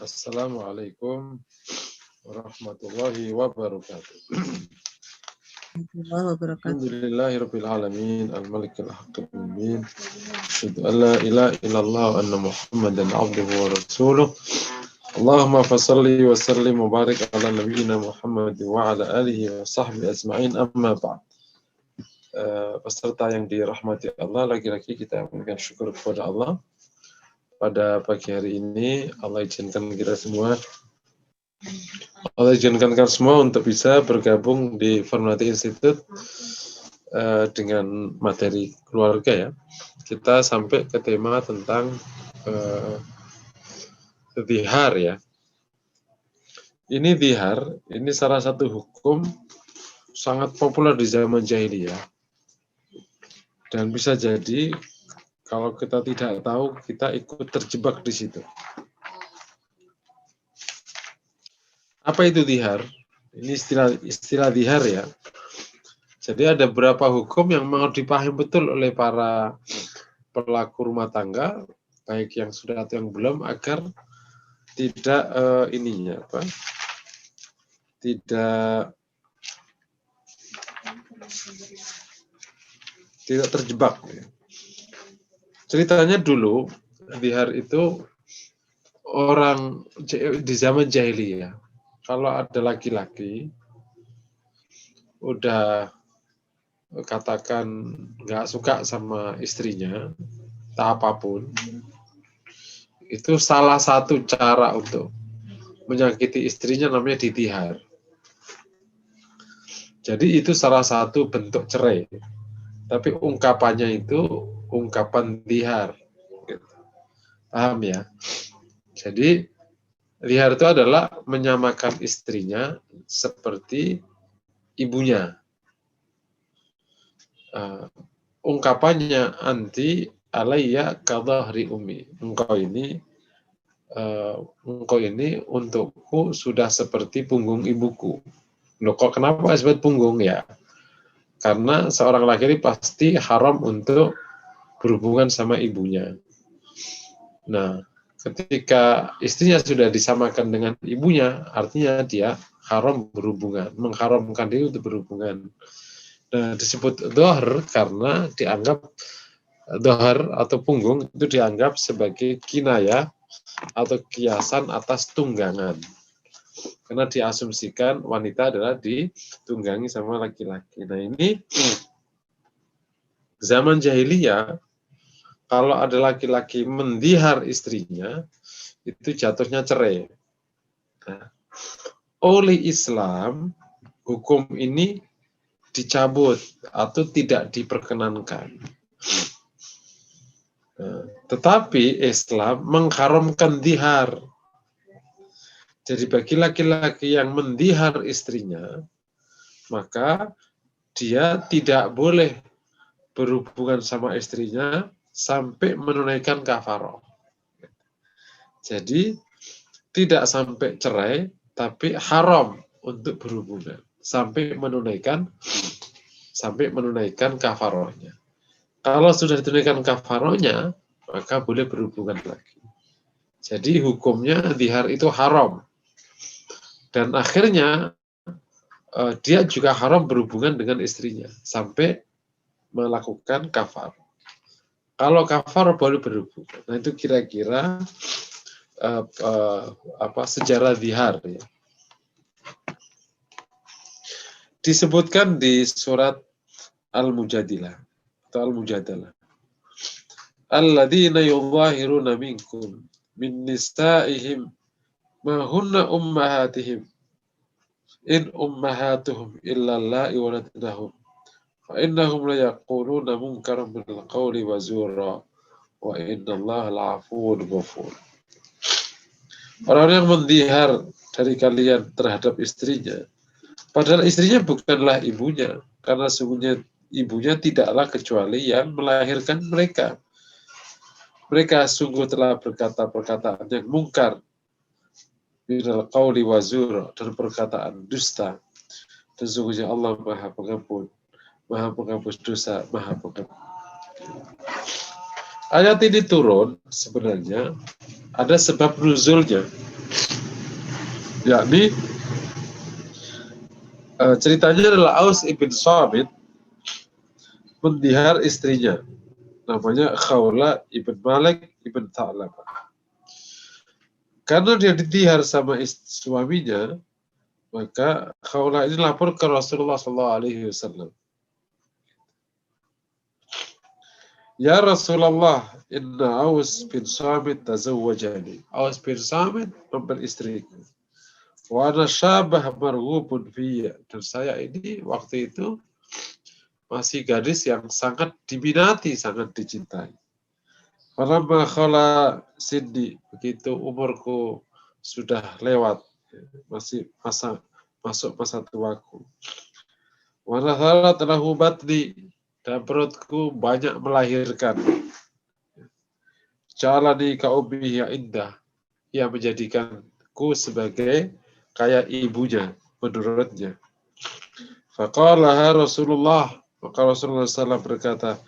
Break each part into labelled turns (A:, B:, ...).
A: Assalamualaikum warahmatullahi wabarakatuh.
B: Warahmatullahi wabarakatuh.
A: Alhamdulillahirabbil alamin, al-malikil haqqil mubin. Asyhadu an la ilaha illallah wa anna Muhammadan abduhu wa rasuluh. Allahumma fashalli wa sallim wa barik ala nabiyyina Muhammad wa ala alihi wa sahbihi ajma'in, amma ba'd. Peserta yang dirahmati Allah, lagi-lagi kita memberikan syukur kepada Allah. Pada pagi hari ini, Allah izinkan kita semua untuk bisa bergabung di Formulati Institute dengan materi keluarga ya. Kita sampai ke tema tentang dhihar ya. Ini dhihar, ini salah satu hukum sangat populer di zaman jahiliyah. Dan bisa jadi kalau kita tidak tahu, kita ikut terjebak di situ. Apa itu dhihar? Ini istilah dhihar ya. Jadi ada beberapa hukum yang mau dipahami betul oleh para pelaku rumah tangga, baik yang sudah atau yang belum, agar tidak tidak terjebak. Ceritanya dulu, dhihar itu orang di zaman jahiliyah, kalau ada laki-laki udah katakan nggak suka sama istrinya, tak apapun, itu salah satu cara untuk menyakiti istrinya namanya didhihar. Jadi itu salah satu bentuk cerai. Tapi ungkapannya itu ungkapan dhihar. Paham ya? Jadi dhihar itu adalah menyamakan istrinya seperti ibunya. Ungkapannya anti alayya kadhahri ummi. Engkau ini untukku sudah seperti punggung ibuku. Loh, kok kenapa disebut punggung ya? Karena seorang laki-laki pasti haram untuk berhubungan sama ibunya. Nah, ketika istrinya sudah disamakan dengan ibunya, artinya dia haram berhubungan, mengharamkan diri untuk berhubungan. Nah, disebut dhahar karena dianggap dhahar atau punggung itu dianggap sebagai kinayah atau kiasan atas tunggangan. Karena diasumsikan wanita adalah ditunggangi sama laki-laki. Nah, ini zaman jahiliyah, kalau ada laki-laki mendhihar istrinya, itu jatuhnya cerai. Nah, oleh Islam, hukum ini dicabut atau tidak diperkenankan. Tetapi Islam mengharamkan dhihar. Jadi bagi laki-laki yang mendhihar istrinya, maka dia tidak boleh berhubungan sama istrinya sampai menunaikan kafarah. Jadi tidak sampai cerai, tapi haram untuk berhubungan sampai menunaikan kafarahnya. Kalau sudah ditunaikan kafarahnya, maka boleh berhubungan lagi. Jadi hukumnya dhihar itu haram. Dan akhirnya dia juga haram berhubungan dengan istrinya sampai melakukan kafarah. Kalau kafarah boleh berhubungan. Nah, itu kira-kira sejarah dhihar ya. Disebutkan di surat Al-Mujadilah atau Al-Mujadalah. Alladzina yudhahiruna minkum min nisa'ihim ma hunna ummahatihim in ummahatuhum illa allai waladnahum fa innahum la yaquluna munkaran minal qawli wa zura wa innallaha la'afuwwun ghafur. Orang yang mendhihar dari kalian terhadap istrinya, padahal istrinya bukanlah ibunya, karena sungguhnya ibunya tidaklah kecuali yang melahirkan mereka. Mereka sungguh telah berkata perkataan yang mungkar, minal qawli wa zura, dan perkataan dusta. Dan sungguhnya Allah Maha Pengampun, Maha Penghapus dosa, Maha Pengampun. Ayat ini turun sebenarnya ada sebab nuzulnya. yakni ceritanya adalah Aus ibn Sabit mendihar istrinya, namanya Khawla ibn Malik ibn Tha'labah. Karena dia didihar sama suaminya, maka Khawla ini lapor ke Rasulullah SAW. Ya Rasulullah, inna Aus bin Samit tazawwajani. Aus bin Samit memperistriku. Wa ana syabah marghubun fiyya. Dan saya ini waktu itu masih gadis yang sangat diminati, sangat dicintai. Falamma khala siddi, begitu umurku sudah lewat, masih masuk masa tuaku. Wa natharat lahu batni, dan perutku banyak melahirkan. Jalani kaubi ya indah, yang menjadikanku sebagai kayak ibunya menurutnya. Faqalaha Rasulullah, maka Rasulullah SAW berkata,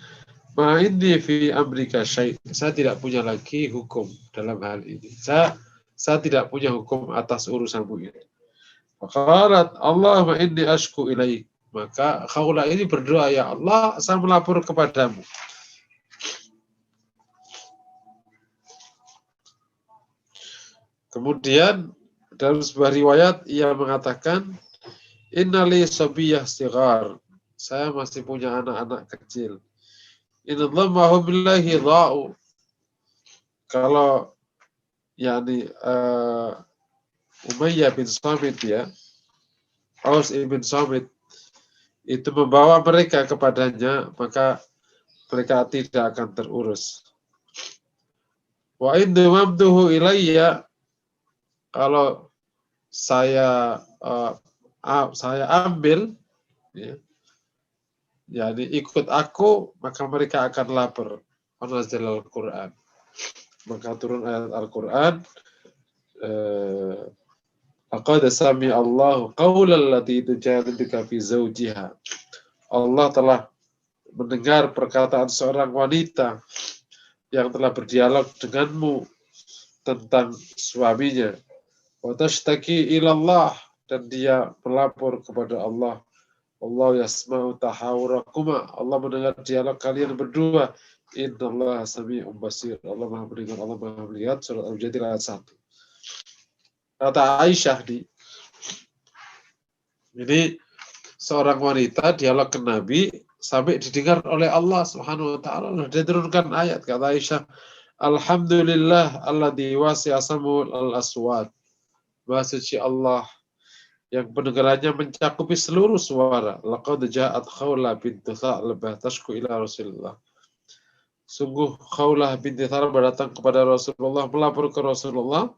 A: ma inni fi amrika syai', saya tidak punya lagi hukum dalam hal ini. Saya tidak punya hukum atas urusanmu ini. Faqalat Allahumma inni ashku ilaik, maka Khawla ini berdoa, ya Allah, saya melapor kepadamu. Kemudian dalam sebuah riwayat ia mengatakan, innali sabiyah sigar, saya masih punya anak-anak kecil. Inna dhammahu billahi dha'u, kalau yakni Umayyah bin Samit ya, Aus ibn Samit itu membawa mereka kepadanya, maka mereka tidak akan terurus. Wa indu mamduhu ilayya, kalau saya ambil, ya, yakni ikut aku, maka mereka akan lapar. Anazil Al-Quran, maka turun ayat Al-Quran, laqad sami Allahu qaulal lati tujadiluka fi zawjiha. Allah telah mendengar perkataan seorang wanita yang telah berdialog denganmu tentang suaminya. Wa tashtaki ilallah, dan dia melapor kepada Allah. Allah yasma'u tahawurakuma, Allah mendengar dialog kalian berdua. Innallaha sami'un basir, Allah Maha mendengar, Allah Maha melihat. Surat Al-Mujadilah ayat 1. Kata Aisyah ini seorang wanita dialog ke Nabi sampai didengar oleh Allah Subhanahu wa taala. Dia turunkan ayat, kata Aisyah, alhamdulillah alladzi wasi'a samul al-aswat. Maha suci Allah yang pendengarannya mencakupi seluruh suara. Laqad ja'at Khawla bintu Tha'labah tashku ila Rasulullah. Sungguh Khawlah binti Tha'labah datang kepada Rasulullah, melapor ke Rasulullah.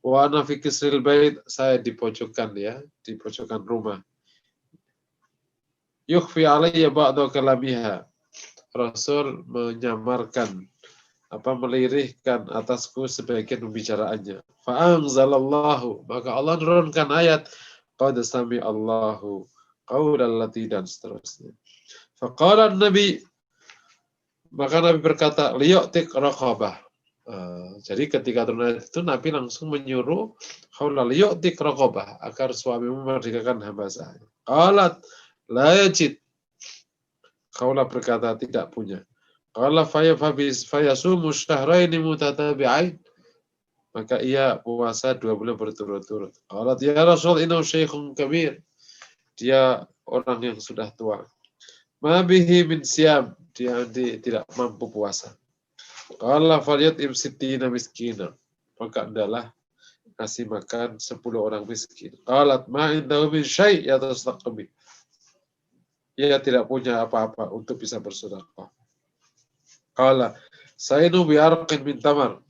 A: Wa ana fi kisril bait, saya di pojokan ya, di pojokan rumah. Yukhfi alayya ba'da kalamiha. Rasul menyamarkan, melirihkan atasku sebagian pembicaraannya. Fa'anzalallahu, maka Allah menurunkan ayat, qad sami Allahu qaulal lati, dan seterusnya. Faqala Nabi, maka Nabi berkata, liyu'tik raqabah. Jadi ketika turun ayat itu, Nabi langsung menyuruh Khawla liyu'tik raqabah, agar suamimu memerdekakan hamba saya. Qalat la yajid, Khawla berkata tidak punya. Qala fayasumu syahraini mutatabi'ain, maka ia puasa 2 bulan berturut-turut. Qalat ya Rasul innahu syaikhun kabir, dia orang yang sudah tua. Ma bihi min siyam, dia tidak mampu puasa. Qala falyat'im sittina miskina, maka adalah kasih makan 10 orang miskin. Qalat ma indahu min syai' yatasaddaq. Ia tidak punya apa-apa untuk bisa bersedekah. Qala sainu bi arqin min tamar,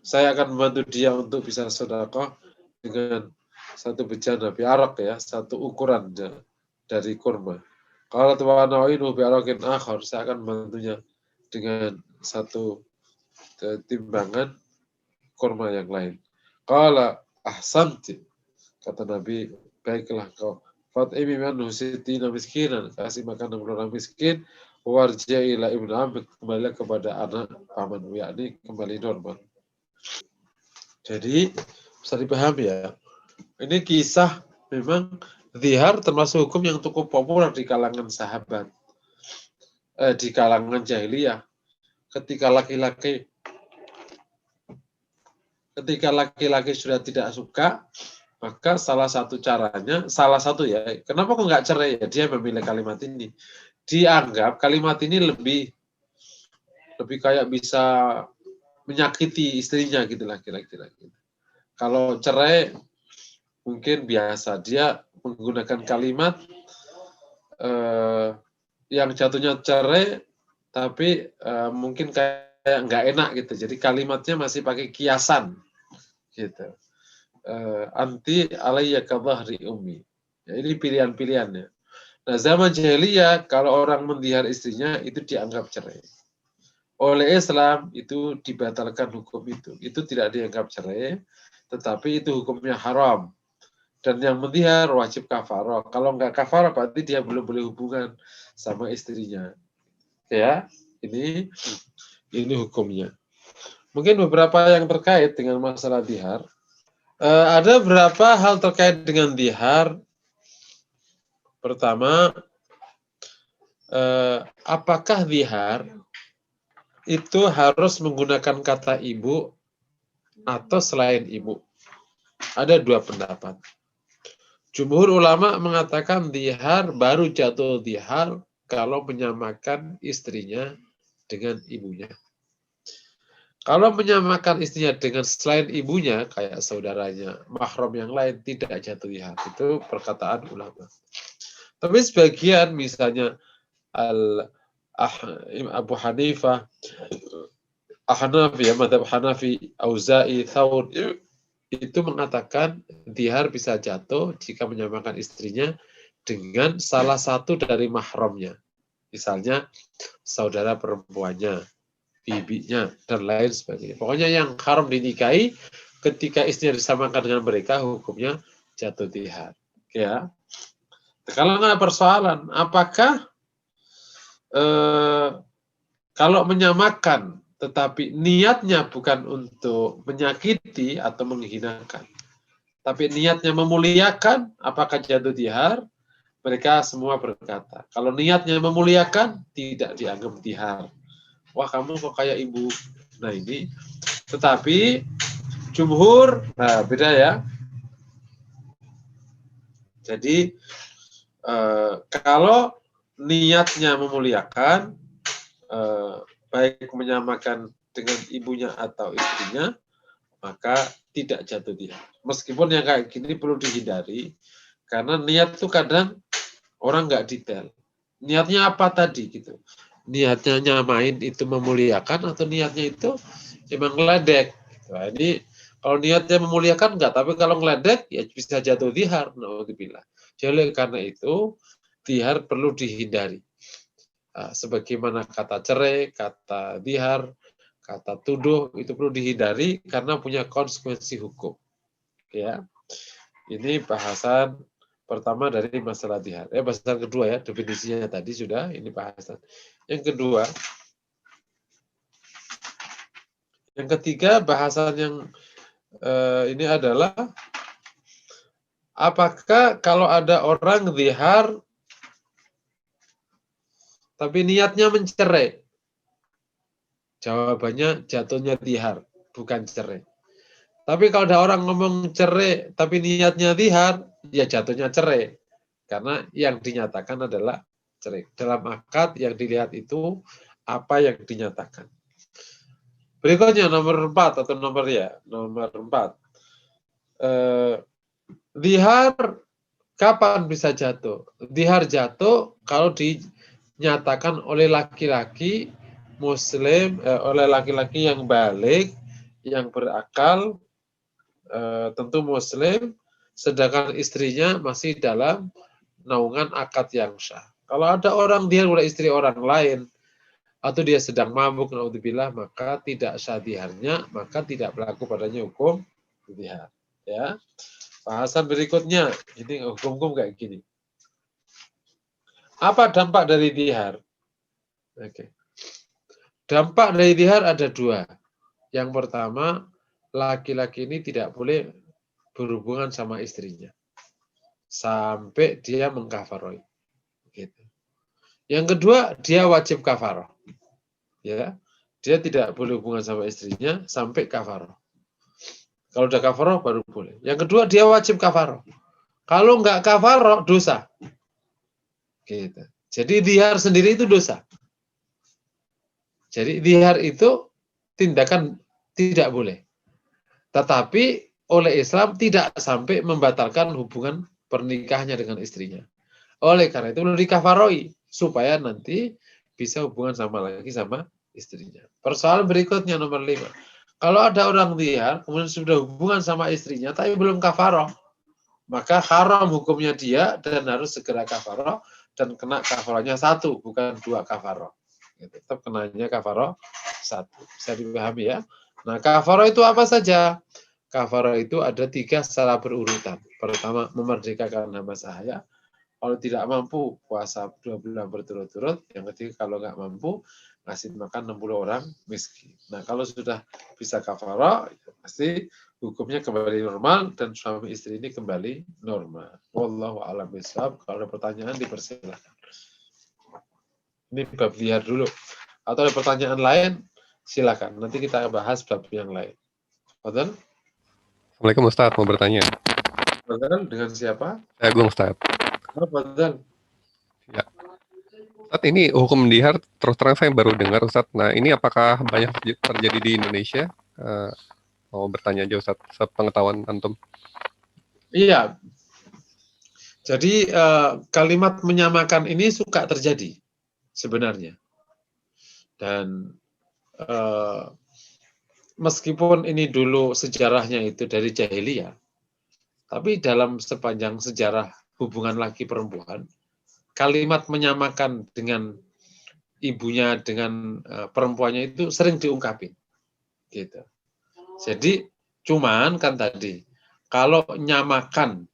A: saya akan membantu dia untuk bisa sedekah dengan satu bejana bi arq ya, satu ukuran dari kurma. Qalat wa na'inu bi arqin akhar, saya akan membantunya dengan satu timbangan kurma yang lain. Qala ahsanti, kata Nabi, baiklah kau. Fat'imi minhu sittina miskinan, kasih makan 60 orang miskin. Warji'i ila ibn amik, kembali kepada anak paman, yakni kembali normal. Jadi bisa dipahami ya, Ini kisah memang zihar termasuk hukum yang cukup populer di kalangan sahabat, di kalangan jahiliyah. Ketika laki-laki sudah tidak suka, maka salah satu caranya, kenapa kok nggak cerai ya? Dia memilih kalimat ini. Dianggap kalimat ini lebih kayak bisa menyakiti istrinya gitu lah kira-kira. Kalau cerai mungkin biasa, dia menggunakan kalimat yang jatuhnya cerai, tapi mungkin kayak nggak enak gitu. Jadi kalimatnya masih pakai kiasan gitu. Anti alayya ka dhahri ummi. Ya, ini pilihan-pilihannya. Nah, zaman jahiliyah kalau orang mendihar istrinya itu dianggap cerai. Oleh Islam itu dibatalkan hukum itu. Itu tidak dianggap cerai, tetapi itu hukumnya haram. Dan yang mendihar wajib kafarah. Kalau nggak kafarah berarti dia belum boleh hubungan sama istrinya. Ya, ini hukumnya. Mungkin beberapa yang terkait dengan masalah dihar. Ada beberapa hal terkait dengan dihar. Pertama, apakah dihar itu harus menggunakan kata ibu atau selain ibu? Ada dua pendapat. Jumhur ulama mengatakan dihar baru jatuh dihar kalau menyamakan istrinya dengan ibunya. Kalau menyamakan istrinya dengan selain ibunya, kayak saudaranya, mahram yang lain, tidak jatuh dihar. Itu perkataan ulama. Tapi sebagian, misalnya Abu Hanifah, Hanafi, madhab Hanafi, Auza'i, Thawr, itu mengatakan dihar bisa jatuh jika menyamakan istrinya dengan salah satu dari mahramnya. Misalnya, saudara perempuannya, bibinya, dan lain sebagainya. Pokoknya yang haram dinikahi, ketika istrinya disamakan dengan mereka, hukumnya jatuh dihar. Ya. Kalau nggak persoalan, apakah kalau menyamakan, tetapi niatnya bukan untuk menyakiti atau menghinakan, tapi niatnya memuliakan, apakah jatuh dihar? Mereka semua berkata, kalau niatnya memuliakan, tidak dianggap dihar. Wah, kamu kok kayak ibu. Nah, ini. Tetapi jumhur, nah beda ya. Jadi kalau niatnya memuliakan, baik menyamakan dengan ibunya atau istrinya, maka tidak jatuh dihar. Meskipun yang kayak gini perlu dihindari, karena niat itu kadang orang nggak detail. Niatnya apa tadi gitu? Niatnya nyamain itu memuliakan atau niatnya itu emang ngeledek? Nah, ini kalau niatnya memuliakan enggak, tapi kalau ngeledek ya bisa jatuh dihar. Naudzubillah. Jadi karena itu dihar perlu dihindari. Nah, sebagaimana kata cerai, kata dihar, kata tuduh itu perlu dihindari karena punya konsekuensi hukum. Ya, ini bahasan pertama dari masalah dihar. Bahasan kedua ya, definisinya tadi sudah, ini bahasan. Yang kedua, yang ketiga bahasan yang ini adalah apakah kalau ada orang dihar tapi niatnya mencerai? Jawabannya jatuhnya dihar, bukan cerai. Tapi kalau ada orang ngomong cerai tapi niatnya dihar, ya jatuhnya cerai. Karena yang dinyatakan adalah cerai. Dalam akad yang dilihat itu apa yang dinyatakan. Berikutnya nomor 4 atau nomor 4. Dihar kapan bisa jatuh? Dihar jatuh kalau dinyatakan oleh laki-laki muslim, oleh laki-laki yang balik, yang berakal, tentu muslim, sedangkan istrinya masih dalam naungan akad yang sah. Kalau ada orang dihar oleh istri orang lain, atau dia sedang mabuk, naudzubillah, maka tidak sah diharnya, maka tidak berlaku padanya hukum dihar. Ya. Bahasan berikutnya, ini hukum-hukum kayak gini. Apa dampak dari dihar? Oke. Dampak dari dihar ada dua. Yang pertama, laki-laki ini tidak boleh berhubungan sama istrinya sampai dia mengkafaroi. Gitu. Yang kedua, dia wajib kafaroh. Ya, dia tidak boleh hubungan sama istrinya sampai kafaroh. Kalau udah kafaroh baru boleh. Yang kedua, dia wajib kafaroh. Kalau nggak kafaroh, dosa. Gitu. Jadi dihar sendiri itu dosa. Jadi dihar itu tindakan tidak boleh. Tetapi oleh Islam tidak sampai membatalkan hubungan pernikahannya dengan istrinya. Oleh karena itu perlu dikafaroi supaya nanti bisa hubungan sama istrinya. Persoalan berikutnya nomor 5. Kalau ada orang dihar kemudian sudah hubungan sama istrinya tapi belum kafaroh, maka haram hukumnya dia dan harus segera kafaroh dan kena kafarohnya 1 bukan 2 kafaroh. Tetap kenanya kafaroh 1. Bisa dipahami ya. Nah, kafaroh itu apa saja? Kafaroh itu ada 3 secara berurutan. Pertama, memerdekakan hamba sahaya. Kalau tidak mampu, puasa 2 bulan berturut-turut. Yang ketiga, kalau nggak mampu, ngasih makan 60 orang miskin. Nah, kalau sudah bisa kafaroh, pasti hukumnya kembali normal dan suami istri ini kembali normal. Wallahu a'lam bishawab. Kalau ada pertanyaan, dipersilakan. Ini bab liar dulu. Atau ada pertanyaan lain, silakan. Nanti kita bahas bab yang lain. Fadhal?
B: Assalamualaikum Ustaz, mau bertanya.
A: Fadhal, dengan siapa?
B: Saya Agung Ustaz.
A: Fadhal.
B: Ya. Ustaz, ini hukum dihar terus terang saya baru dengar Ustaz. Nah, ini apakah banyak terjadi di Indonesia? Mau bertanya aja Ustaz, sepengetahuan antum.
A: Iya. Jadi kalimat menyamakan ini suka terjadi sebenarnya. Dan meskipun ini dulu sejarahnya itu dari jahiliyah, tapi dalam sepanjang sejarah hubungan laki perempuan, kalimat menyamakan dengan ibunya dengan perempuannya itu sering diungkapin. Gitu. Jadi cuman kan tadi kalau nyamakan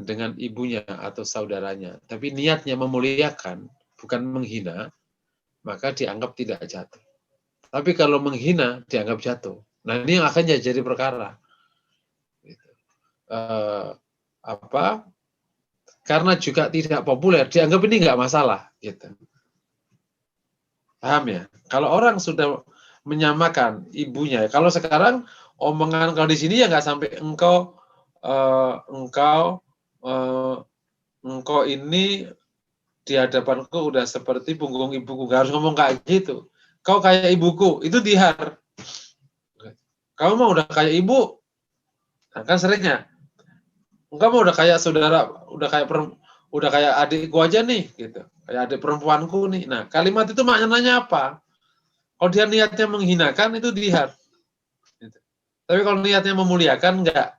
A: dengan ibunya atau saudaranya, tapi niatnya memuliakan, bukan menghina, maka dianggap tidak jatuh. Tapi kalau menghina, dianggap jatuh. Nah, ini yang akan jadi perkara. Gitu. Karena juga tidak populer, dianggap ini nggak masalah. Gitu. Paham ya? Kalau orang sudah menyamakan ibunya, kalau sekarang omongan kalau di sini ya nggak sampai engkau ini di hadapanku udah seperti punggung ibuku, nggak harus ngomong kayak gitu. Kau kayak ibuku, itu dihar. Kamu mah udah kayak ibu, nah, kan seringnya. Engkau mah udah kayak saudara, udah kayak adikku aja nih, gitu. Kayak adik perempuanku nih. Nah, kalimat itu maknanya apa? Kalau dia niatnya menghinakan itu dihar. Gitu. Tapi kalau niatnya memuliakan enggak.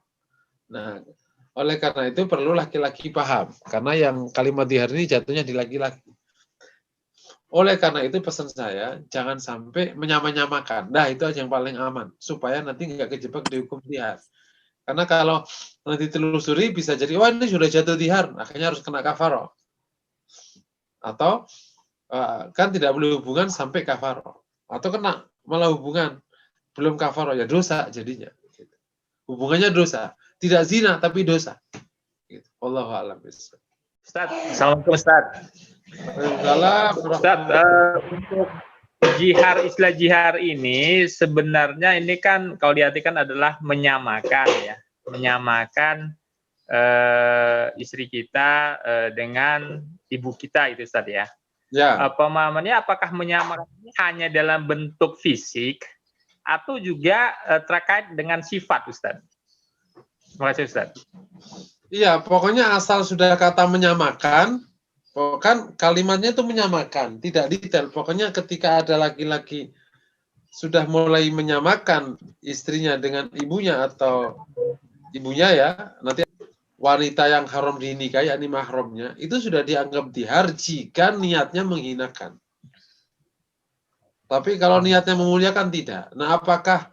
A: Nah, oleh karena itu perlu laki-laki paham. Karena yang kalimat dihar ini jatuhnya di laki-laki. Oleh karena itu pesan saya, jangan sampai menyamakan. Nah, itu aja yang paling aman. Supaya nanti nggak kejebak di hukum dihar. Karena kalau nanti telusuri bisa jadi, wah ini sudah jatuh dihar, akhirnya harus kena kafaroh. Atau kan tidak boleh hubungan sampai kafaroh. Atau kena malah hubungan, belum kafaroh, ya dosa jadinya. Hubungannya dosa. Tidak zina, tapi dosa. Wallahu a'lam bishawab.
C: Ustaz, Assalamualaikum Ustaz. Ustaz, untuk istilah jihar ini sebenarnya ini kan kalau diartikan adalah menyamakan ya, menyamakan istri kita dengan ibu kita itu Ustaz ya.
A: Ya.
C: Pemahamannya apakah menyamakan ini hanya dalam bentuk fisik atau juga terkait dengan sifat Ustaz? Terima kasih Ustaz.
A: Iya, pokoknya asal sudah kata menyamakan, kan kalimatnya itu menyamakan, tidak detail. Pokoknya ketika ada laki-laki sudah mulai menyamakan istrinya dengan ibunya atau ibunya ya, nanti wanita yang haram dinikahi, yakni mahramnya, itu sudah dianggap dihar jika niatnya menghinakan. Tapi kalau niatnya memuliakan tidak. Nah, apakah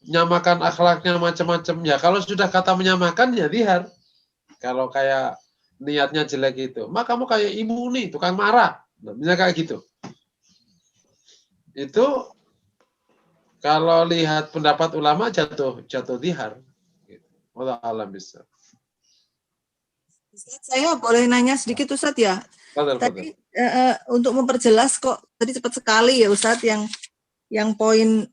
A: nyamakan akhlaknya macam-macam? Ya, kalau sudah kata menyamakan ya dihar. Kalau kayak niatnya jelek itu, mak kamu kayak ibu nih, tukang marah. Nah, misalnya kayak gitu. Itu kalau lihat pendapat ulama jatuh dihar. Wallahu a'lam bishawab.
D: Ustadz, saya boleh nanya sedikit Ustadz ya?
A: Fadal, fadal.
D: Tadi untuk memperjelas kok tadi cepat sekali ya Ustadz yang poin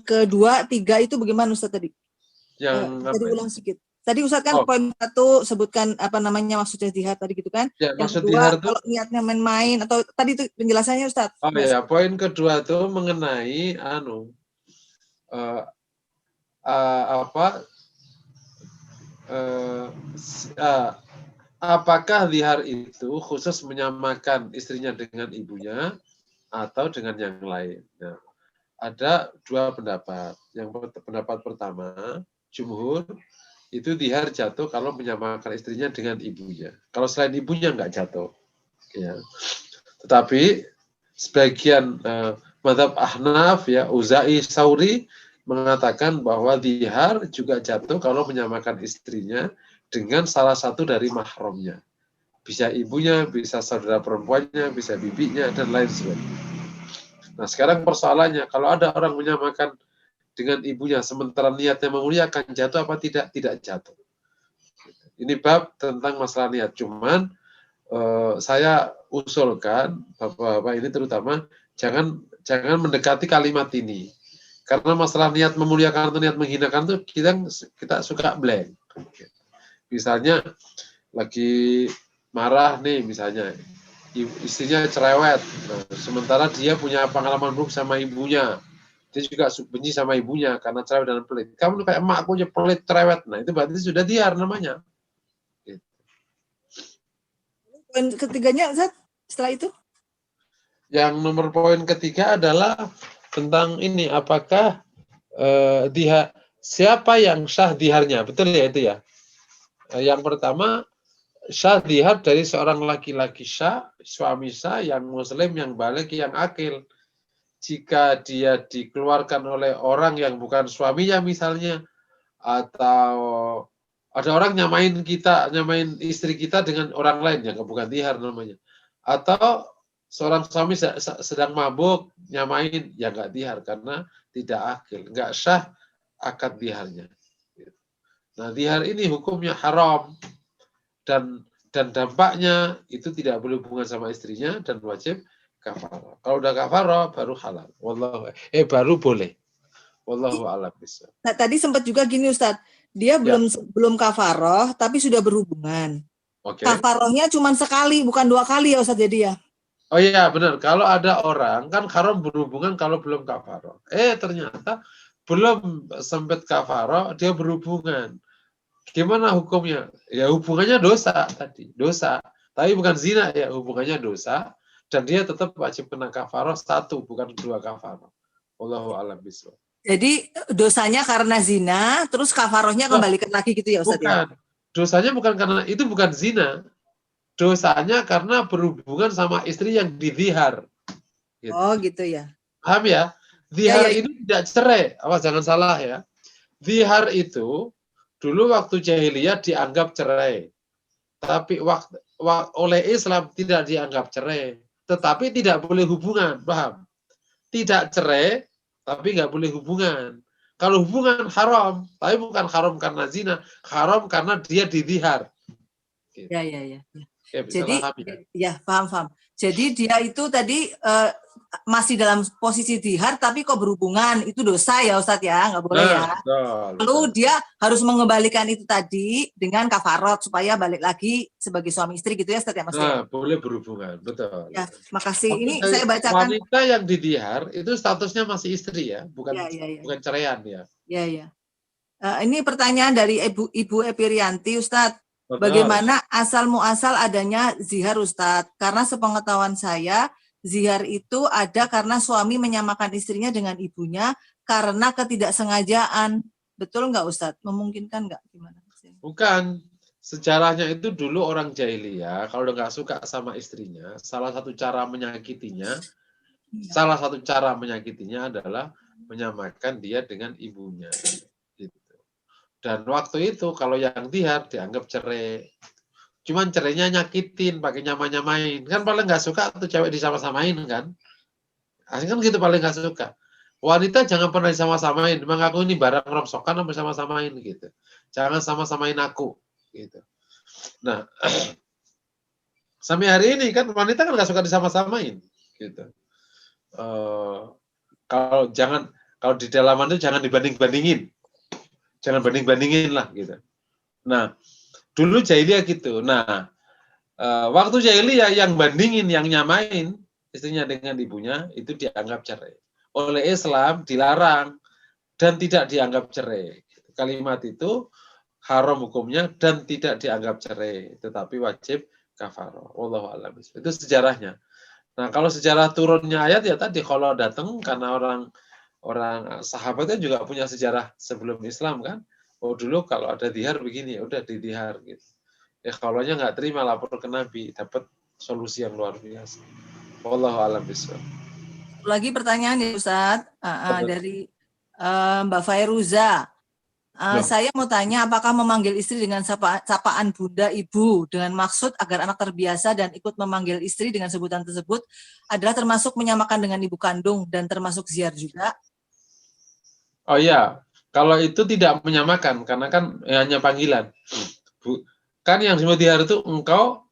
D: kedua, tiga itu bagaimana Ustadz tadi? Tadi ulang sedikit. Tadi Ustadz kan poin 1 sebutkan apa namanya maksudnya jihad tadi gitu kan?
A: Ya,
D: yang
A: maksud
D: kedua
A: jihad itu,
D: kalau niatnya main-main atau tadi itu penjelasannya Ustadz?
A: oh ya, poin kedua itu mengenai apakah zihar itu khusus menyamakan istrinya dengan ibunya atau dengan yang lain. Nah, ada dua pendapat. Yang pendapat pertama, jumhur, itu zihar jatuh kalau menyamakan istrinya dengan ibunya. Kalau selain ibunya nggak jatuh. Ya. Tetapi sebagian mazhab Ahnaf, ya, Uza'i, Sauri mengatakan bahwa zihar juga jatuh kalau menyamakan istrinya dengan salah satu dari mahramnya. Bisa ibunya, bisa saudara perempuannya, bisa bibinya, dan lain sebagainya. Nah, sekarang persoalannya, kalau ada orang menyamakan dengan ibunya, sementara niatnya memuliakan, jatuh apa tidak? Tidak jatuh. Ini bab tentang masalah niat. Cuman, saya usulkan, Bapak-bapak ini terutama, jangan mendekati kalimat ini. Karena masalah niat memuliakan atau niat menghinakan itu kita suka blank. Misalnya lagi marah nih, misalnya istrinya cerewet, nah, sementara dia punya pengalaman buruk sama ibunya, dia juga benci sama ibunya karena cerewet dan pelit. Kamu kayak emakku aja pelit, cerewet, nah itu berarti sudah dihar namanya.
D: Poin ketiganya Ustaz, setelah itu?
A: Yang nomor poin ketiga adalah tentang ini, apakah siapa yang sah diharnya, betul ya itu ya? Yang pertama, sah dihar dari seorang laki-laki sah, suami sah, yang muslim, yang balik, yang akil. Jika dia dikeluarkan oleh orang yang bukan suaminya misalnya, atau ada orang nyamain istri kita dengan orang lain, yang bukan dihar namanya. Atau seorang suami sedang mabuk, nyamain, ya nggak dihar karena tidak akil, nggak sah akad diharnya. Nah, dihar ini hukumnya haram dan dampaknya itu tidak boleh hubungan sama istrinya dan wajib kafarah. Kalau udah kafarah baru halal. Baru boleh. Wallahu a'lam bishawab.
D: Nah, tadi sempat juga gini Ustadz, dia belum kafarah tapi sudah berhubungan.
A: Okay.
D: Kafarahnya cuma sekali, bukan 2 kali ya Ustadz jadi ya.
A: Oh iya benar. Kalau ada orang kan haram berhubungan kalau belum kafarah. Ternyata belum sempat kafarah dia berhubungan. Gimana hukumnya? Ya hubungannya dosa tadi, dosa. Tapi bukan zina ya, hubungannya dosa dan dia tetap wajib kena kafarah 1, bukan 2 kafarah. Wallahu a'lam bishawab.
D: Jadi dosanya karena zina, terus kafarahnya kembalikan lagi gitu ya Ustaz?
A: Bukan. Ya? Dosanya bukan karena itu, bukan zina. Dosanya karena berhubungan sama istri yang dizihar. Gitu.
D: Oh gitu ya.
A: Paham ya? Zihar ini tidak cerai. Awas jangan salah ya. Zihar itu dulu waktu jahiliyah dianggap cerai. Tapi oleh Islam tidak dianggap cerai. Tetapi tidak boleh hubungan. Paham? Tidak cerai, tapi nggak boleh hubungan. Kalau hubungan haram, tapi bukan haram karena zina, haram karena dia dizihar.
D: Gitu. Ya. Jadi, ya paham. Jadi dia itu tadi masih dalam posisi dihar, tapi kok berhubungan, itu dosa ya Ustadz ya, nggak boleh ya. Lalu dia harus mengembalikan itu tadi dengan kafarot supaya balik lagi sebagai suami istri gitu ya Ustadz ya Mas?
A: Boleh berhubungan, betul.
D: Ya, makasih. Ini saya bacakan.
A: Wanita yang didihar itu statusnya masih istri ya, bukan ceraian ya.
D: Ya. Ini pertanyaan dari Ibu Epirianti Ustadz. Bagaimana asal muasal adanya zihar Ustadz? Karena sepengetahuan saya, zihar itu ada karena suami menyamakan istrinya dengan ibunya karena ketidaksengajaan. Betul nggak Ustadz? Memungkinkan nggak? Gimana?
A: Bukan. Sejarahnya itu dulu orang jahiliyah, kalau udah nggak suka sama istrinya, salah satu cara menyakitinya adalah menyamakan dia dengan ibunya. Dan waktu itu kalau yang dihar dianggap cerai. Cuman cerainya nyakitin, pakai nyamain. Kan paling nggak suka tuh cewek disama-samain kan. Asli kan gitu paling nggak suka. wanita jangan pernah disama-samain. Memang aku ini barang rongsokan sama sama-samain gitu. Jangan sama-samain aku gitu. Nah, sampai hari ini kan wanita kan nggak suka disama-samain gitu. Kalau di dalaman itu jangan dibanding-bandingin. Jangan banding-bandingin lah gitu. Nah, dulu jahiliyah gitu. Nah, waktu jahiliyah yang bandingin, yang nyamain istrinya dengan ibunya itu dianggap cerai. Oleh Islam dilarang dan tidak dianggap cerai. Kalimat itu haram hukumnya dan tidak dianggap cerai, tetapi wajib kafarah. Wallahu a'lam. Itu sejarahnya. Nah, kalau sejarah turunnya ayat ya tadi kalau datang karena orang sahabatnya juga punya sejarah sebelum Islam kan. Oh dulu kalau ada dihar begini, udah didihar gitu. Ya kalaunya nggak terima lapor ke Nabi, dapat solusi yang luar biasa. Wallahu a'lam bishawab.
D: Lagi pertanyaan ya Ustadz, dari Mbak Fairuza. Saya mau tanya, apakah memanggil istri dengan sapaan bunda, ibu, dengan maksud agar anak terbiasa dan ikut memanggil istri dengan sebutan tersebut adalah termasuk menyamakan dengan ibu kandung dan termasuk ziar juga?
A: Oh iya, kalau itu tidak menyamakan karena kan hanya panggilan. Kan yang disebut dihar itu engkau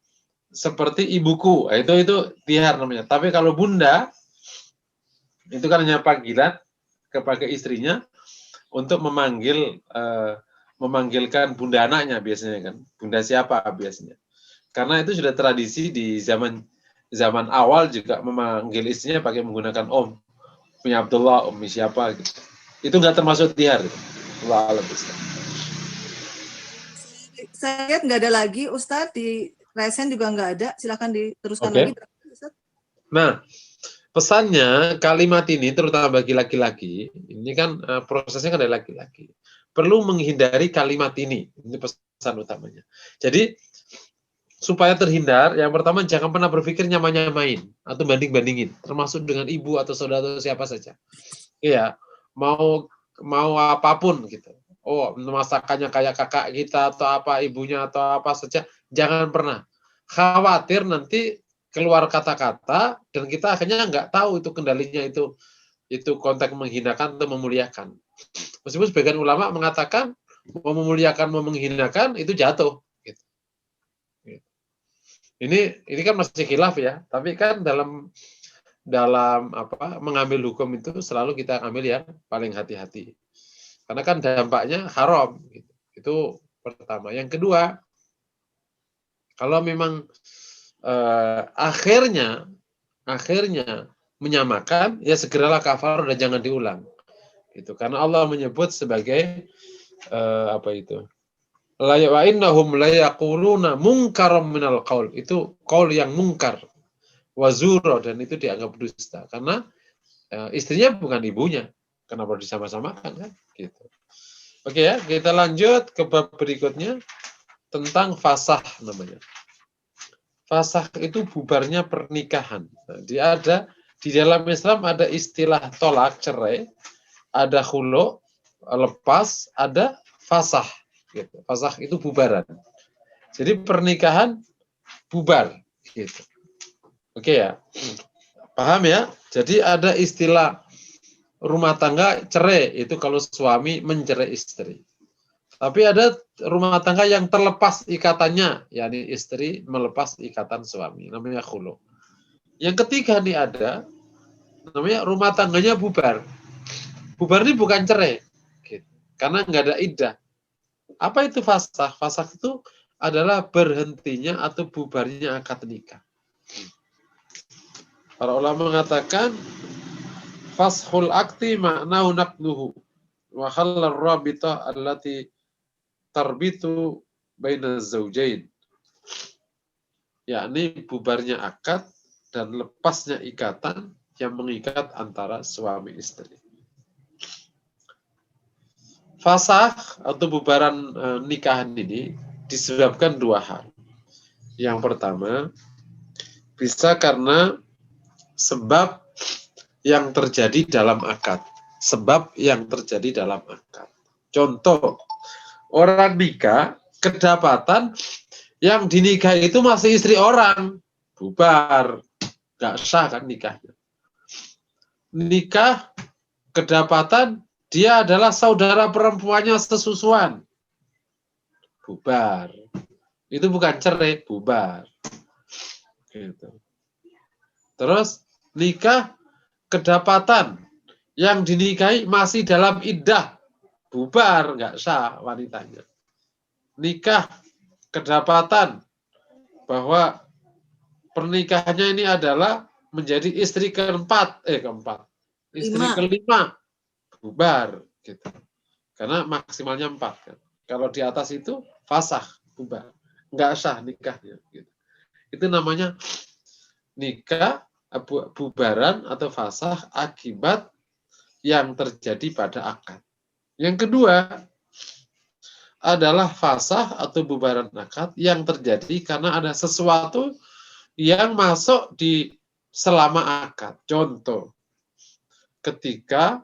A: seperti ibuku, itu dihar namanya. Tapi kalau bunda itu kan hanya panggilan kepada istrinya untuk memanggilkan bunda anaknya biasanya kan. Bunda siapa biasanya. Karena itu sudah tradisi di zaman awal juga memanggil istrinya pakai menggunakan om. Punya Abdullah, om siapa gitu. Itu nggak termasuk dihar. Allah alam.
D: Saya lihat nggak ada lagi, Ustadz, di resen juga nggak ada. Silakan diteruskan lagi.
A: Nah, pesannya kalimat ini terutama bagi laki-laki, ini kan prosesnya kan dari laki-laki. Perlu menghindari kalimat ini pesan utamanya. Jadi supaya terhindar, yang pertama jangan pernah berpikir nyamain atau banding-bandingin, termasuk dengan ibu atau saudara atau siapa saja. Iya, mau apapun gitu. Oh, masakannya kayak kakak kita atau apa ibunya atau apa saja, jangan pernah. Khawatir nanti keluar kata-kata dan kita akhirnya nggak tahu itu kendalinya itu konteks menghinakan atau memuliakan. Meskipun sebagian ulama mengatakan mau memuliakan mau menghinakan itu jatuh. Gitu. Ini kan masih khilaf ya, tapi kan dalam mengambil hukum itu selalu kita ambil yang paling hati-hati. Karena kan dampaknya haram. Gitu. Itu pertama. Yang kedua, kalau memang akhirnya menyamakan, ya segeralah kafar dan jangan diulang. Gitu. Karena Allah menyebut sebagai la innahum la yaquluna munkaram minal qaul. Itu qaul yang mungkar. Wazura, dan itu dianggap dusta. Karena istrinya bukan ibunya. Kenapa disama-samakan kan? Gitu. Oke ya, kita lanjut ke bab berikutnya tentang fasah namanya. Fasah itu bubarnya pernikahan. Nah, di dalam Islam ada istilah tolak, cerai, ada khulu, lepas, ada fasah. Gitu. Fasah itu bubaran. Jadi pernikahan bubar. Gitu. Oke ya, paham ya? Jadi ada istilah rumah tangga cerai, itu kalau suami mencerai istri. Tapi ada rumah tangga yang terlepas ikatannya, yakni istri melepas ikatan suami, namanya khulu. Yang ketiga nih ada, namanya rumah tangganya bubar. Bubar ini bukan cerai, gitu. Karena nggak ada iddah. Apa itu fasah? Fasah itu adalah berhentinya atau bubarnya akad nikah. Para ulama mengatakan, fashul akti ma'nahu naqduhu wa khallar rabita allati tarbitu baina zaujain, yakni bubarnya akad dan lepasnya ikatan yang mengikat antara suami istri. Fasah atau bubaran nikahan ini disebabkan dua hal. Yang pertama, bisa karena sebab yang terjadi dalam akad. Sebab yang terjadi dalam akad. Contoh, orang nikah, kedapatan yang dinikah itu masih istri orang. Bubar. Gak sah kan nikahnya. Nikah, kedapatan dia adalah saudara perempuannya sesusuan, bubar. Itu bukan cerai, bubar. Gitu. Terus nikah kedapatan yang dinikahi masih dalam iddah, bubar, nggak sah wanitanya. Nikah kedapatan bahwa pernikahannya ini adalah menjadi istri keempat, istri kelima, bubar, gitu. Karena maksimalnya 4 kan. Kalau di atas itu fasah, bubar, nggak sah nikahnya. Gitu. Itu namanya nikah bubaran atau fasah akibat yang terjadi pada akad. Yang kedua adalah fasah atau bubaran akad yang terjadi karena ada sesuatu yang masuk di selama akad. Contoh, ketika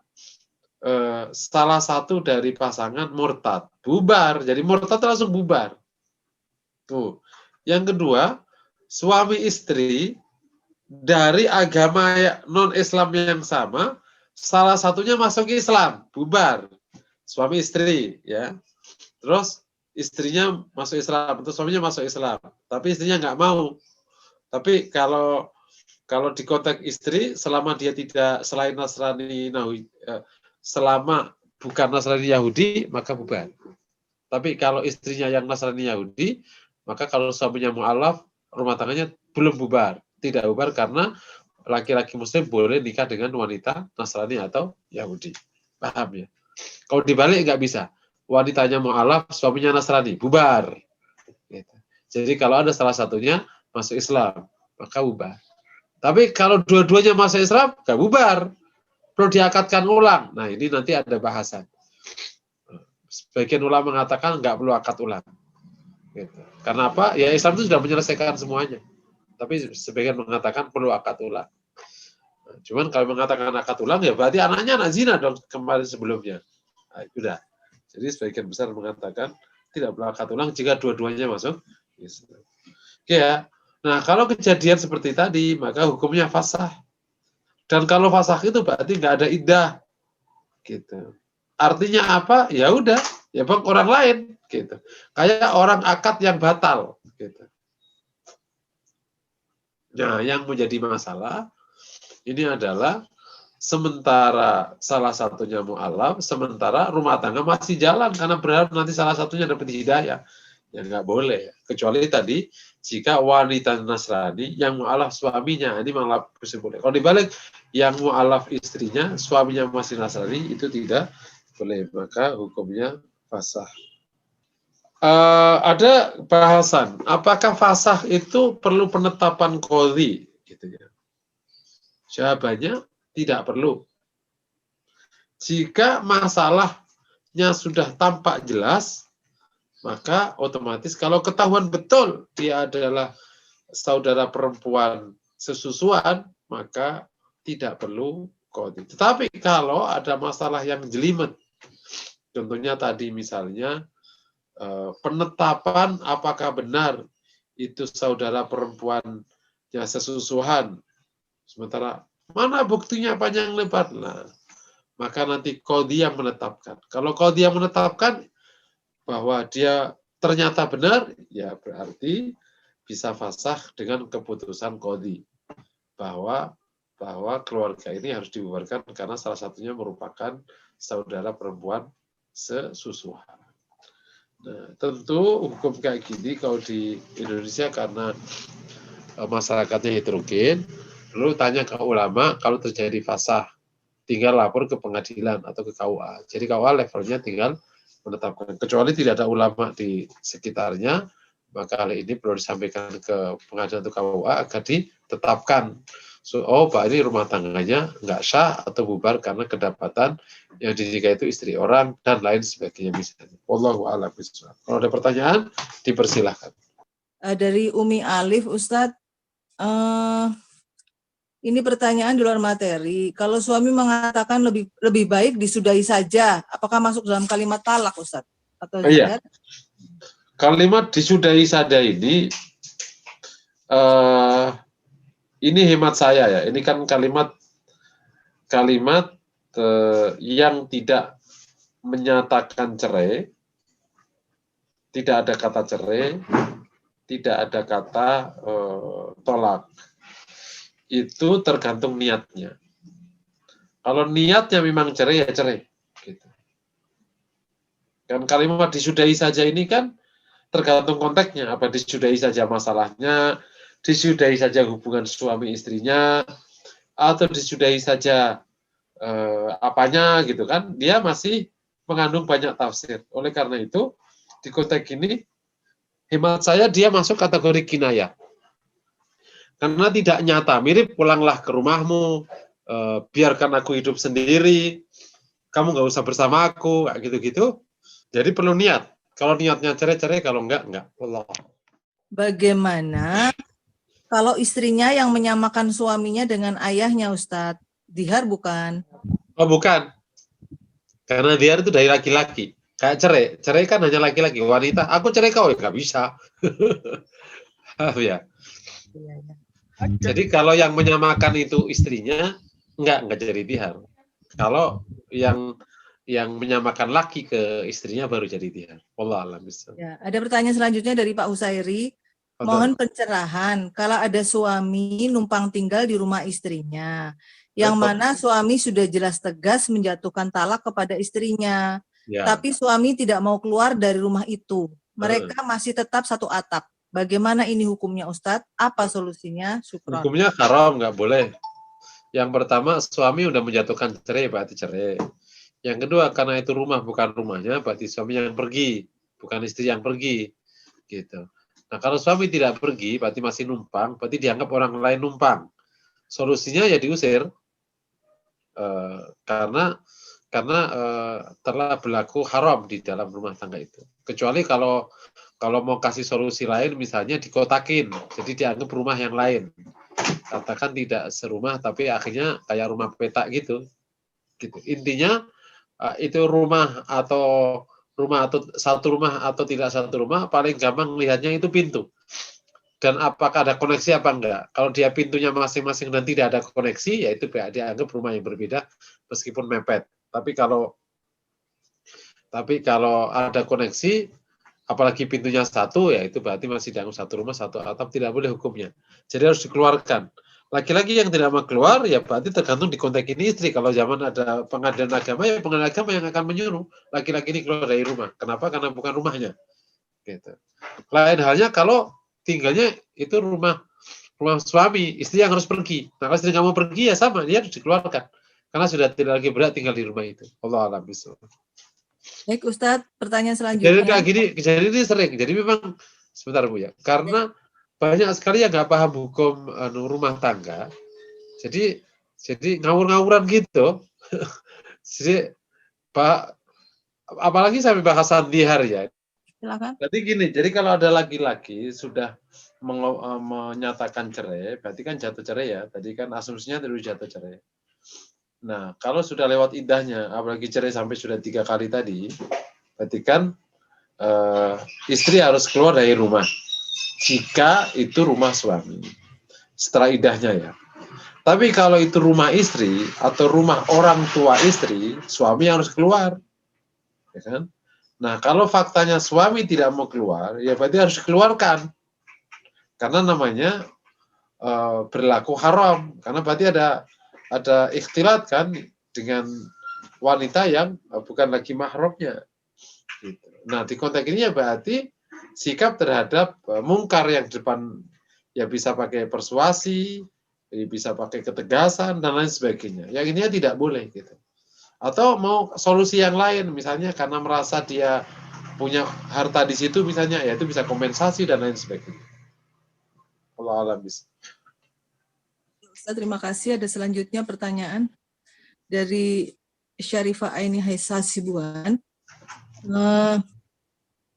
A: salah satu dari pasangan murtad, bubar. Jadi murtad langsung bubar. Tuh. Yang kedua, suami istri dari agama non-Islam yang sama, salah satunya masuk Islam, bubar. Suami istri, ya. Terus istrinya masuk Islam, atau suaminya masuk Islam, tapi istrinya nggak mau. Tapi kalau di konteks istri, selama dia tidak selain Nasrani, selama bukan Nasrani Yahudi, maka bubar. Tapi kalau istrinya yang Nasrani Yahudi, maka kalau suaminya mu'alaf, rumah tangganya belum bubar. Tidak bubar karena laki-laki muslim boleh nikah dengan wanita Nasrani atau Yahudi. Paham ya? Kalau dibalik nggak bisa. Wanitanya mu'alaf, suaminya Nasrani, bubar. Gitu. Jadi kalau ada salah satunya masuk Islam, maka bubar. Tapi kalau dua-duanya masuk Islam, nggak bubar. Perlu diakadkan ulang. Nah ini nanti ada bahasan. Sebagian ulama mengatakan nggak perlu akad ulang. Gitu. Karena apa? Ya Islam itu sudah menyelesaikan semuanya. Tapi sebagian mengatakan perlu akad ulang. Nah, cuman kalau mengatakan akad ulang, ya berarti anaknya anak zina dong kemarin sebelumnya. Nah, sudah. Jadi sebagian besar mengatakan tidak perlu akad ulang jika dua-duanya masuk Islam. Oke ya. Nah kalau kejadian seperti tadi, maka hukumnya fasah. Dan kalau fasah itu berarti nggak ada iddah. Gitu. Artinya apa? Ya udah, ya bang orang lain. Gitu. Kayak orang akad yang batal. Gitu. Nah, yang menjadi masalah ini adalah sementara salah satunya mu'alaf, sementara rumah tangga masih jalan karena berharap nanti salah satunya dapat hidayah. Ya nggak boleh. Kecuali tadi jika wanita Nasrani yang mu'alaf suaminya, ini malah boleh. Kalau dibalik yang mu'alaf istrinya, suaminya masih Nasrani, itu tidak boleh. Maka hukumnya fasah. Ada bahasan, apakah fasah itu perlu penetapan qadhi? Gitu ya. Jawabannya tidak perlu. Jika masalahnya sudah tampak jelas, maka otomatis kalau ketahuan betul dia adalah saudara perempuan sesusuan, maka tidak perlu qadhi. Tetapi kalau ada masalah yang jelimet, contohnya tadi misalnya penetapan apakah benar itu saudara perempuannya sesusuhan, sementara mana buktinya panjang lebar, nah, maka nanti qadhi yang menetapkan. Kalau qadhi yang menetapkan bahwa dia ternyata benar, ya berarti bisa fasah dengan keputusan qadhi bahwa keluarga ini harus dibubarkan karena salah satunya merupakan saudara perempuan sesusuhan. Nah, tentu hukum kayak gini kalau di Indonesia karena masyarakatnya heterogen, lalu tanya ke ulama kalau terjadi fasah, tinggal lapor ke pengadilan atau ke KUA. Jadi KUA levelnya tinggal menetapkan. Kecuali tidak ada ulama di sekitarnya, maka hal ini perlu disampaikan ke pengadilan atau KUA agar ditetapkan. So, Pak ini rumah tangganya nggak sah atau bubar karena kedapatan yang dinikahi itu istri orang dan lain sebagainya misalnya. Wallahu a'lam bishawab. Kalau ada pertanyaan, dipersilahkan.
D: Dari Umi Alif, Ustadz, ini pertanyaan di luar materi. Kalau suami mengatakan lebih baik disudahi saja, apakah masuk dalam kalimat talak, Ustadz? Atau
A: iya. Kalimat disudahi saja ini hemat saya ya. Ini kan kalimat yang tidak menyatakan cerai, tidak ada kata cerai, tidak ada kata tolak. Itu tergantung niatnya. Kalau niatnya memang cerai, ya cerai. Gitu. Kan kalimat disudahi saja ini kan tergantung konteksnya. Apa disudahi saja masalahnya, disudahi saja hubungan suami istrinya, atau disudahi saja apanya gitu kan. Dia masih mengandung banyak tafsir. Oleh karena itu, di konteks ini, hemat saya dia masuk kategori kinayah. Karena tidak nyata, mirip pulanglah ke rumahmu, biarkan aku hidup sendiri, kamu nggak usah bersama aku, kayak gitu-gitu. Jadi perlu niat. Kalau niatnya cerai-cerai, kalau enggak. Allah.
D: Bagaimana kalau istrinya yang menyamakan suaminya dengan ayahnya, Ustadz? Dihar bukan?
A: Oh bukan. Karena dihar itu dari laki-laki. Kayak cerai. Cerai kan hanya laki-laki. Wanita, aku cerai kau, ya nggak bisa. Ya. Jadi kalau yang menyamakan itu istrinya, enggak jadi dihar. Kalau yang menyamakan laki ke istrinya baru jadi dihar. Wallah alam bisa.
D: Ya, ada pertanyaan selanjutnya dari Pak Husairi. Mohon pencerahan kalau ada suami numpang tinggal di rumah istrinya, yang mana suami sudah jelas tegas menjatuhkan talak kepada istrinya, tapi suami tidak mau keluar dari rumah itu. Mereka masih tetap satu atap. Bagaimana ini hukumnya, Ustadz? Apa solusinya? Syukron.
A: Hukumnya haram, nggak boleh. Yang pertama, suami udah menjatuhkan cerai, berarti cerai. Yang kedua, karena itu rumah bukan rumahnya, berarti suami yang pergi, bukan istri yang pergi. Gitu. Nah, kalau suami tidak pergi, berarti masih numpang, berarti dianggap orang lain numpang. Solusinya ya diusir, karena telah berlaku haram di dalam rumah tangga itu. Kecuali kalau mau kasih solusi lain, misalnya dikotakin, jadi dianggap rumah yang lain. Katakan tidak serumah, tapi akhirnya kayak rumah petak gitu. Intinya itu rumah atau satu rumah atau tidak satu rumah, paling gampang melihatnya itu pintu. Dan apakah ada koneksi apa enggak? Kalau dia pintunya masing-masing dan tidak ada koneksi, ya itu dianggap rumah yang berbeda meskipun mepet. Tapi kalau ada koneksi, apalagi pintunya satu, ya itu berarti masih dianggap satu rumah, satu atap, tidak boleh hukumnya. Jadi harus dikeluarkan. Laki-laki yang tidak mau keluar, ya berarti tergantung di konteks ini istri. Kalau zaman ada pengadilan agama, ya pengadilan agama yang akan menyuruh laki-laki ini keluar dari rumah. Kenapa? Karena bukan rumahnya. Gitu. Lain halnya kalau tinggalnya itu rumah suami, istri yang harus pergi. Nah, kalau istri nggak mau pergi, ya sama, dia harus dikeluarkan. Karena sudah tidak lagi berat tinggal di rumah itu. Allah a'lam bishawab.
D: Baik, Ustadz, pertanyaan selanjutnya.
A: Jadi ini sering. Jadi memang, sebentar Bu ya, karena banyak sekali yang nggak paham hukum rumah tangga. Jadi ngawur-ngawuran gitu. Jadi Pak, apalagi sampai bahasan dihar ya.
D: Silakan.
A: Jadi gini, jadi kalau ada laki-laki sudah menyatakan cerai, berarti kan jatuh cerai ya. Tadi kan asumsinya terus jatuh cerai. Nah, kalau sudah lewat iddahnya, apalagi cerai sampai sudah 3 kali tadi, berarti kan istri harus keluar dari rumah. Jika itu rumah suami, setelah iddahnya ya. Tapi kalau itu rumah istri atau rumah orang tua istri, suami harus keluar, ya kan? Nah, kalau faktanya suami tidak mau keluar, ya berarti harus dikeluarkan, karena namanya berlaku haram, karena berarti ada ikhtilat kan dengan wanita yang bukan lagi mahramnya. Gitu. Nah, di konteks ini ya berarti sikap terhadap mungkar yang depan ya bisa pakai persuasi, bisa pakai ketegasan dan lain sebagainya. Yang ini tidak boleh gitu. Atau mau solusi yang lain, misalnya karena merasa dia punya harta di situ misalnya, ya itu bisa kompensasi dan lain sebagainya. Allah alam bisa.
D: Ustaz, terima kasih. Ada selanjutnya pertanyaan dari Syarifah Aini Haisa Sibuan.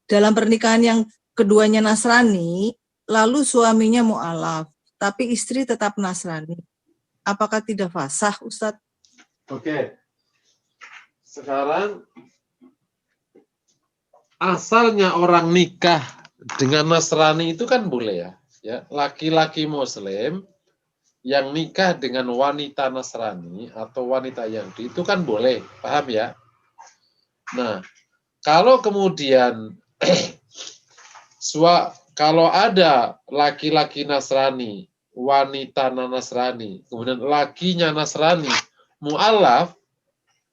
D: Dalam pernikahan yang keduanya Nasrani, lalu suaminya mu'alaf, tapi istri tetap Nasrani. Apakah tidak fasah, Ustaz?
A: Oke. Sekarang asalnya orang nikah dengan Nasrani itu kan boleh ya. Laki-laki Muslim yang nikah dengan wanita Nasrani atau wanita Yahudi itu kan boleh, paham ya? Nah, kalau kemudian kalau ada laki-laki Nasrani, wanita Nasrani, kemudian lakinya Nasrani, mu'alaf,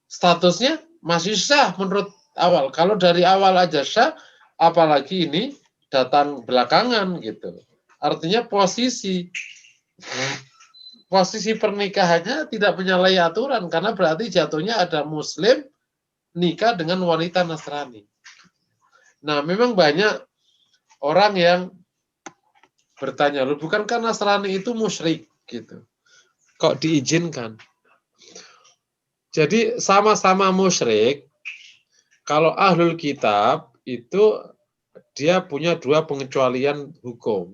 A: statusnya masih sah menurut awal. Kalau dari awal aja sah, apalagi ini datang belakangan gitu. Artinya posisi pernikahannya tidak menyalahi aturan karena berarti jatuhnya ada Muslim nikah dengan wanita Nasrani. Nah, memang banyak orang yang bertanya, loh, bukankah Nasrani itu musyrik gitu? Kok diizinkan? Jadi sama-sama musyrik, kalau ahlul kitab itu dia punya dua pengecualian hukum.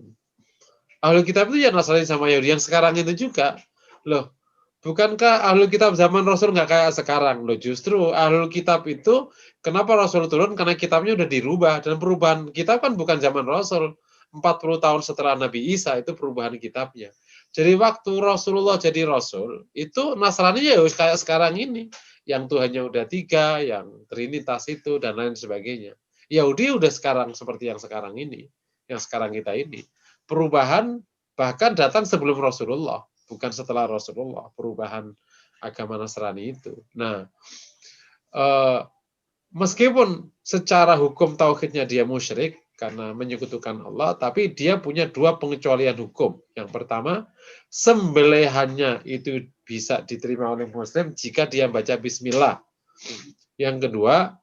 A: Ahlul kitab itu ya Nasrani sama Yahudi yang sekarang itu juga. Loh, bukankah ahlul kitab zaman Rasul nggak kayak sekarang? Loh, justru ahlul kitab itu kenapa Rasul turun? Karena kitabnya udah dirubah. Dan perubahan kitab kan bukan zaman Rasul. 40 tahun setelah Nabi Isa itu perubahan kitabnya. Jadi waktu Rasulullah jadi Rasul, itu Nasrani ya kayak sekarang ini. Yang Tuhannya udah 3, yang Trinitas itu, dan lain sebagainya. Yahudi udah sekarang seperti yang sekarang ini. Yang sekarang kita ini. Perubahan bahkan datang sebelum Rasulullah, bukan setelah Rasulullah, perubahan agama Nasrani itu. Nah, meskipun secara hukum tauhidnya dia musyrik karena menyekutukan Allah, tapi dia punya dua pengecualian hukum. Yang pertama, sembelihannya itu bisa diterima oleh Muslim jika dia baca Bismillah. Yang kedua,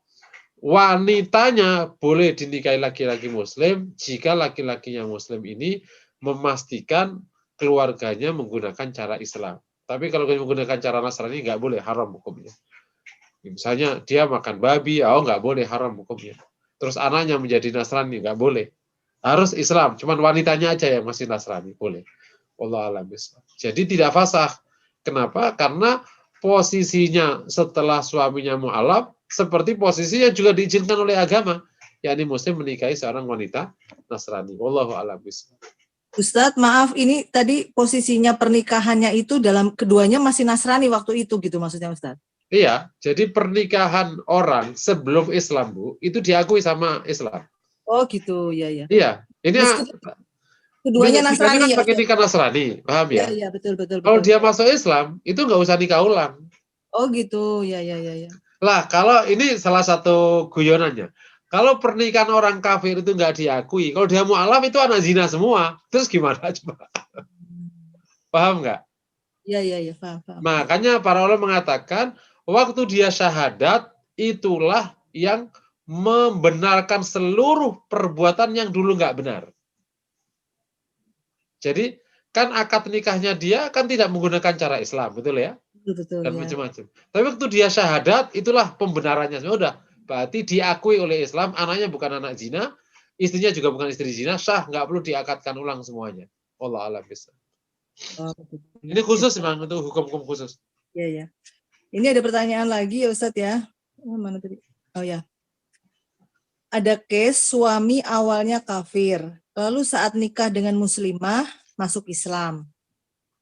A: wanitanya boleh dinikahi laki-laki Muslim jika laki-lakinya Muslim ini memastikan keluarganya menggunakan cara Islam. Tapi kalau menggunakan cara Nasrani nggak boleh, haram hukumnya. Misalnya dia makan babi, nggak boleh, haram hukumnya. Terus anaknya menjadi Nasrani, nggak boleh. Harus Islam, cuman wanitanya aja yang masih Nasrani, boleh. Wallahu a'lam bishawab. Jadi tidak fasakh. Kenapa? Karena posisinya setelah suaminya mu'alaf, seperti posisinya juga diizinkan oleh agama, yakni Muslim menikahi seorang wanita Nasrani. Wallahu a'lam bishawab.
D: Ustadz, maaf, ini tadi posisinya pernikahannya itu dalam keduanya masih Nasrani waktu itu gitu maksudnya Ustadz?
A: Iya, jadi pernikahan orang sebelum Islam, Bu, itu diakui sama Islam.
D: Oh gitu, ya.
A: Iya, ini
D: keduanya Nasrani
A: kan
D: ya?
A: pakai nikah Nasrani, paham ya?
D: Iya, betul.
A: Kalau dia masuk Islam, itu nggak usah nikah ulang.
D: Oh gitu, ya.
A: Lah, kalau ini salah satu guyonannya. Kalau pernikahan orang kafir itu nggak diakui, kalau dia mu'alaf itu anak zina semua. Terus gimana coba? Paham nggak?
D: Iya, paham.
A: Makanya para ulama mengatakan, waktu dia syahadat, itulah yang membenarkan seluruh perbuatan yang dulu nggak benar. Jadi, kan akad nikahnya dia kan tidak menggunakan cara Islam, betul ya?
D: Betul,
A: Dan
D: ya.
A: macam-macam. Tapi waktu dia syahadat, itulah pembenarannya. Sudah, berarti diakui oleh Islam, anaknya bukan anak zina, istrinya juga bukan istri zina, sah, nggak perlu diakadkan ulang semuanya. Wallahu a'lam bishawab.
D: Oh, betul.
A: Ini khusus memang, itu hukum-hukum khusus.
D: Iya. Ini ada pertanyaan lagi ya Ustadz ya. Mana tadi? Oh ya. Ada case suami awalnya kafir, lalu saat nikah dengan muslimah masuk Islam.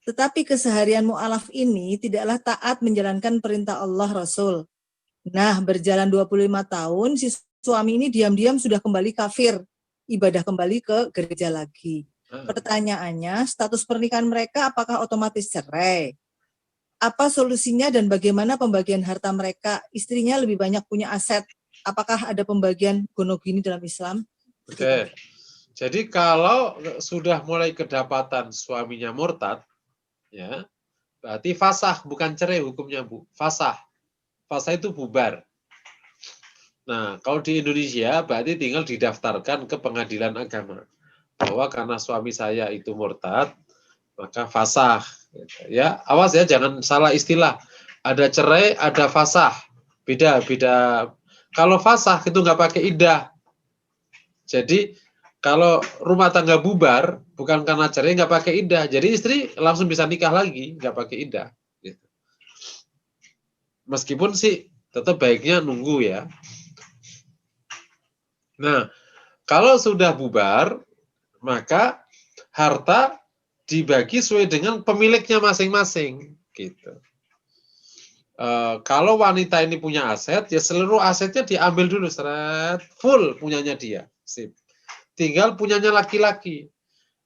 D: Tetapi keseharian mu'alaf ini tidaklah taat menjalankan perintah Allah Rasul. Nah, berjalan 25 tahun, si suami ini diam-diam sudah kembali kafir, ibadah kembali ke gereja lagi. Pertanyaannya, status pernikahan mereka apakah otomatis cerai? Apa solusinya dan bagaimana pembagian harta mereka? Istrinya lebih banyak punya aset. Apakah ada pembagian gonogini dalam Islam?
A: Oke. Jadi kalau sudah mulai kedapatan suaminya murtad, ya, berarti fasah, bukan cerai hukumnya, Bu. Fasah. Fasah itu bubar. Nah, kalau di Indonesia berarti tinggal didaftarkan ke pengadilan agama. Bahwa karena suami saya itu murtad, maka fasah. Ya, awas ya, jangan salah istilah. Ada cerai, ada fasah. Beda. Kalau fasah itu nggak pakai iddah. Jadi kalau rumah tangga bubar, bukan karena cerai, nggak pakai iddah. Jadi istri langsung bisa nikah lagi, nggak pakai iddah. Gitu. Meskipun sih tetap baiknya nunggu ya. Nah, kalau sudah bubar, maka harta dibagi sesuai dengan pemiliknya masing-masing, gitu. Kalau wanita ini punya aset, ya seluruh asetnya diambil dulu, seret, full punyanya dia. Sip. Tinggal punyanya laki-laki.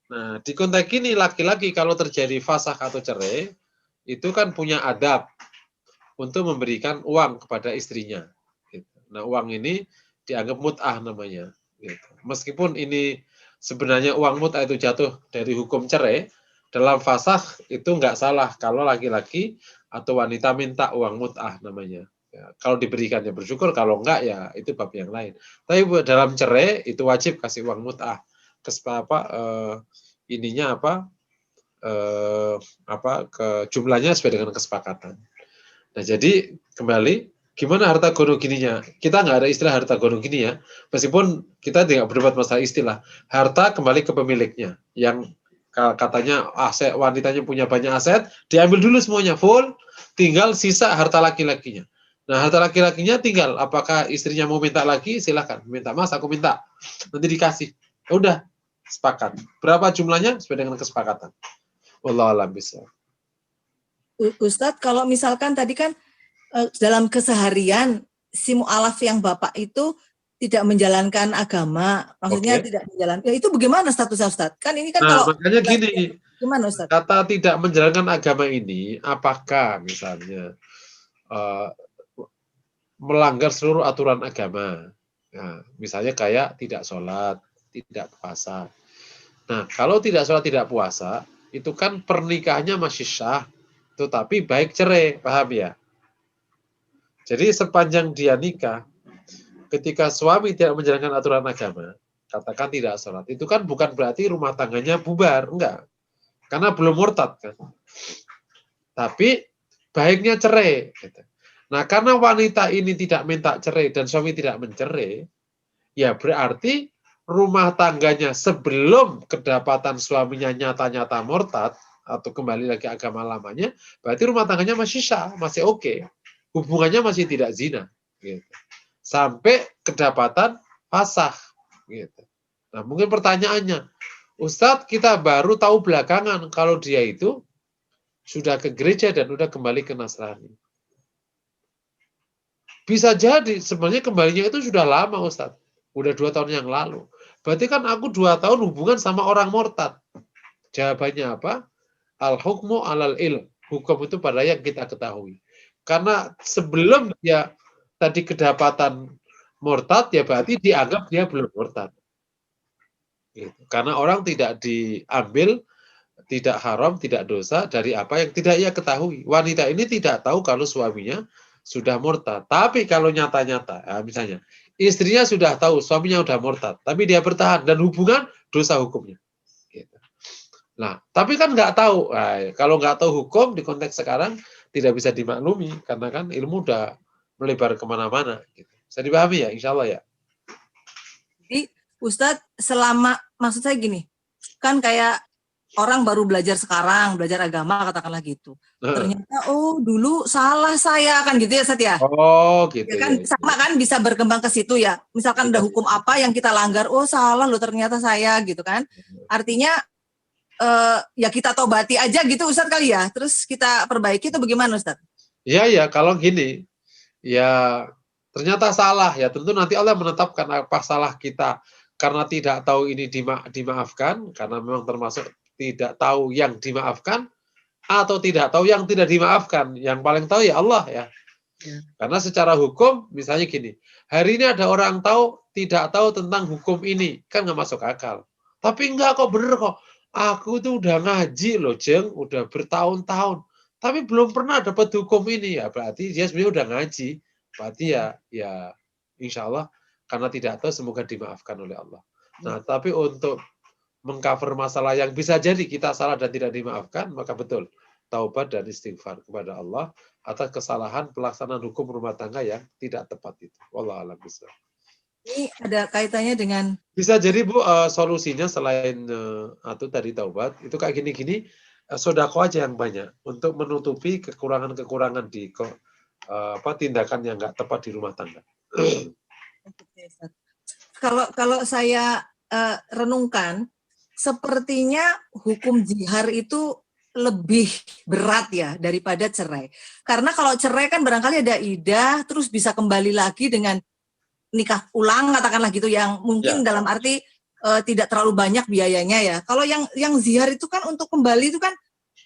A: Nah, di konteks ini laki-laki kalau terjadi fasakh atau cerai, itu kan punya adab untuk memberikan uang kepada istrinya. Gitu. Nah, uang ini dianggap mut'ah namanya. Gitu. Meskipun ini sebenarnya uang mut'ah itu jatuh dari hukum cerai, dalam fasakh itu nggak salah kalau laki-laki atau wanita minta uang mut'ah namanya. Ya, kalau diberikan ya bersyukur, kalau enggak ya itu bab yang lain. Tapi dalam cerai itu wajib kasih uang mut'ah. Ke jumlahnya sesuai dengan kesepakatan. Nah, jadi kembali gimana harta gono gininya? Kita nggak ada istilah harta gono gini ya. Meskipun kita tidak berdebat masalah istilah. Harta kembali ke pemiliknya. Yang katanya aset wanitanya punya banyak aset, diambil dulu semuanya full, tinggal sisa harta laki-lakinya. Nah, harta laki-lakinya tinggal apakah istrinya mau minta lagi, silakan. Minta, Mas, aku minta. Nanti dikasih. Udah, sepakat. Berapa jumlahnya sesuai dengan kesepakatan. Wallahu a'lam bishawab.
D: Ustadz, kalau misalkan tadi kan dalam keseharian si mu'alaf yang Bapak itu tidak menjalankan agama, maksudnya tidak menjalankan, ya itu bagaimana statusnya Ustadz? Kan ini kan kalau
A: makanya gini,
D: gimana Ustadz?
A: kata tidak menjalankan agama ini, apakah misalnya melanggar seluruh aturan agama? Nah, misalnya kayak tidak sholat, tidak puasa. Nah, kalau tidak sholat, tidak puasa, itu kan pernikahannya masih sah, tetapi baik cerai, paham ya? Jadi sepanjang dia nikah, ketika suami tidak menjalankan aturan agama, katakan tidak sholat, itu kan bukan berarti rumah tangganya bubar, enggak. Karena belum murtad kan. Tapi baiknya cerai. Nah, karena wanita ini tidak minta cerai dan suami tidak mencerai, ya berarti rumah tangganya sebelum kedapatan suaminya nyata-nyata murtad atau kembali lagi agama lamanya, berarti rumah tangganya masih sah, masih oke. Hubungannya masih tidak zina. Gitu. Sampai kedapatan fasakh. Gitu. Nah, mungkin pertanyaannya, Ustadz, kita baru tahu belakangan kalau dia itu sudah ke gereja dan sudah kembali ke Nasrani. Bisa jadi sebenarnya kembalinya itu sudah lama, Ustadz. Udah 2 tahun yang lalu. Berarti kan aku 2 tahun hubungan sama orang murtad. Jawabannya apa? Al-hukmu alal ilm. Hukum itu pada yang kita ketahui. Karena sebelum dia tadi kedapatan murtad, ya berarti dianggap dia belum murtad. Gitu. Karena orang tidak diambil, tidak haram, tidak dosa dari apa yang tidak ia ketahui. Wanita ini tidak tahu kalau suaminya sudah murtad. Tapi kalau nyata-nyata, ya misalnya, istrinya sudah tahu suaminya sudah murtad, tapi dia bertahan dan hubungan dosa hukumnya. Gitu. Nah, tapi kan nggak tahu. Nah, kalau nggak tahu hukum di konteks sekarang tidak bisa dimaklumi karena kan ilmu udah melebar kemana-mana. Gitu. Bisa dipahami ya, insya Allah ya.
D: Jadi Ustadz, maksud saya gini, kan kayak orang baru belajar sekarang, belajar agama katakanlah gitu. Ternyata dulu salah saya kan gitu ya Ustadz ya.
A: Oh gitu
D: ya kan ya. Sama kan bisa berkembang ke situ ya. Misalkan ada hukum apa yang kita langgar, salah loh ternyata saya gitu kan. Artinya ya kita tobati aja gitu Ustadz kali ya. Terus kita perbaiki itu bagaimana Ustadz?
A: Iya kalau gini, ya ternyata salah ya tentu nanti Allah menetapkan apa salah kita karena tidak tahu ini dimaafkan karena memang termasuk tidak tahu yang dimaafkan atau tidak tahu yang tidak dimaafkan. Yang paling tahu ya Allah ya. Karena secara hukum misalnya gini, hari ini ada orang tidak tahu tentang hukum ini kan nggak masuk akal. Tapi enggak kok bener kok. Aku tuh udah ngaji loh, Jeng, udah bertahun-tahun. Tapi belum pernah dapat hukum ini ya. Berarti dia sebenarnya udah ngaji. Berarti ya insya Allah karena tidak tahu semoga dimaafkan oleh Allah. Nah, tapi untuk mengcover masalah yang bisa jadi kita salah dan tidak dimaafkan, maka betul taubat dan istighfar kepada Allah atas kesalahan pelaksanaan hukum rumah tangga yang tidak tepat itu. Wallahu a'lam bishawab.
D: Ini ada kaitannya dengan
A: bisa jadi Bu, solusinya selain atau tadi taubat itu kayak gini-gini, sodako aja yang banyak untuk menutupi kekurangan-kekurangan di tindakan yang nggak tepat di rumah tangga.
D: Kalau saya renungkan, sepertinya hukum zihar itu lebih berat ya daripada cerai. Karena kalau cerai kan barangkali ada iddah, terus bisa kembali lagi dengan nikah ulang, katakanlah gitu, yang mungkin dalam arti tidak terlalu banyak biayanya ya. Kalau yang zihar itu kan untuk kembali itu kan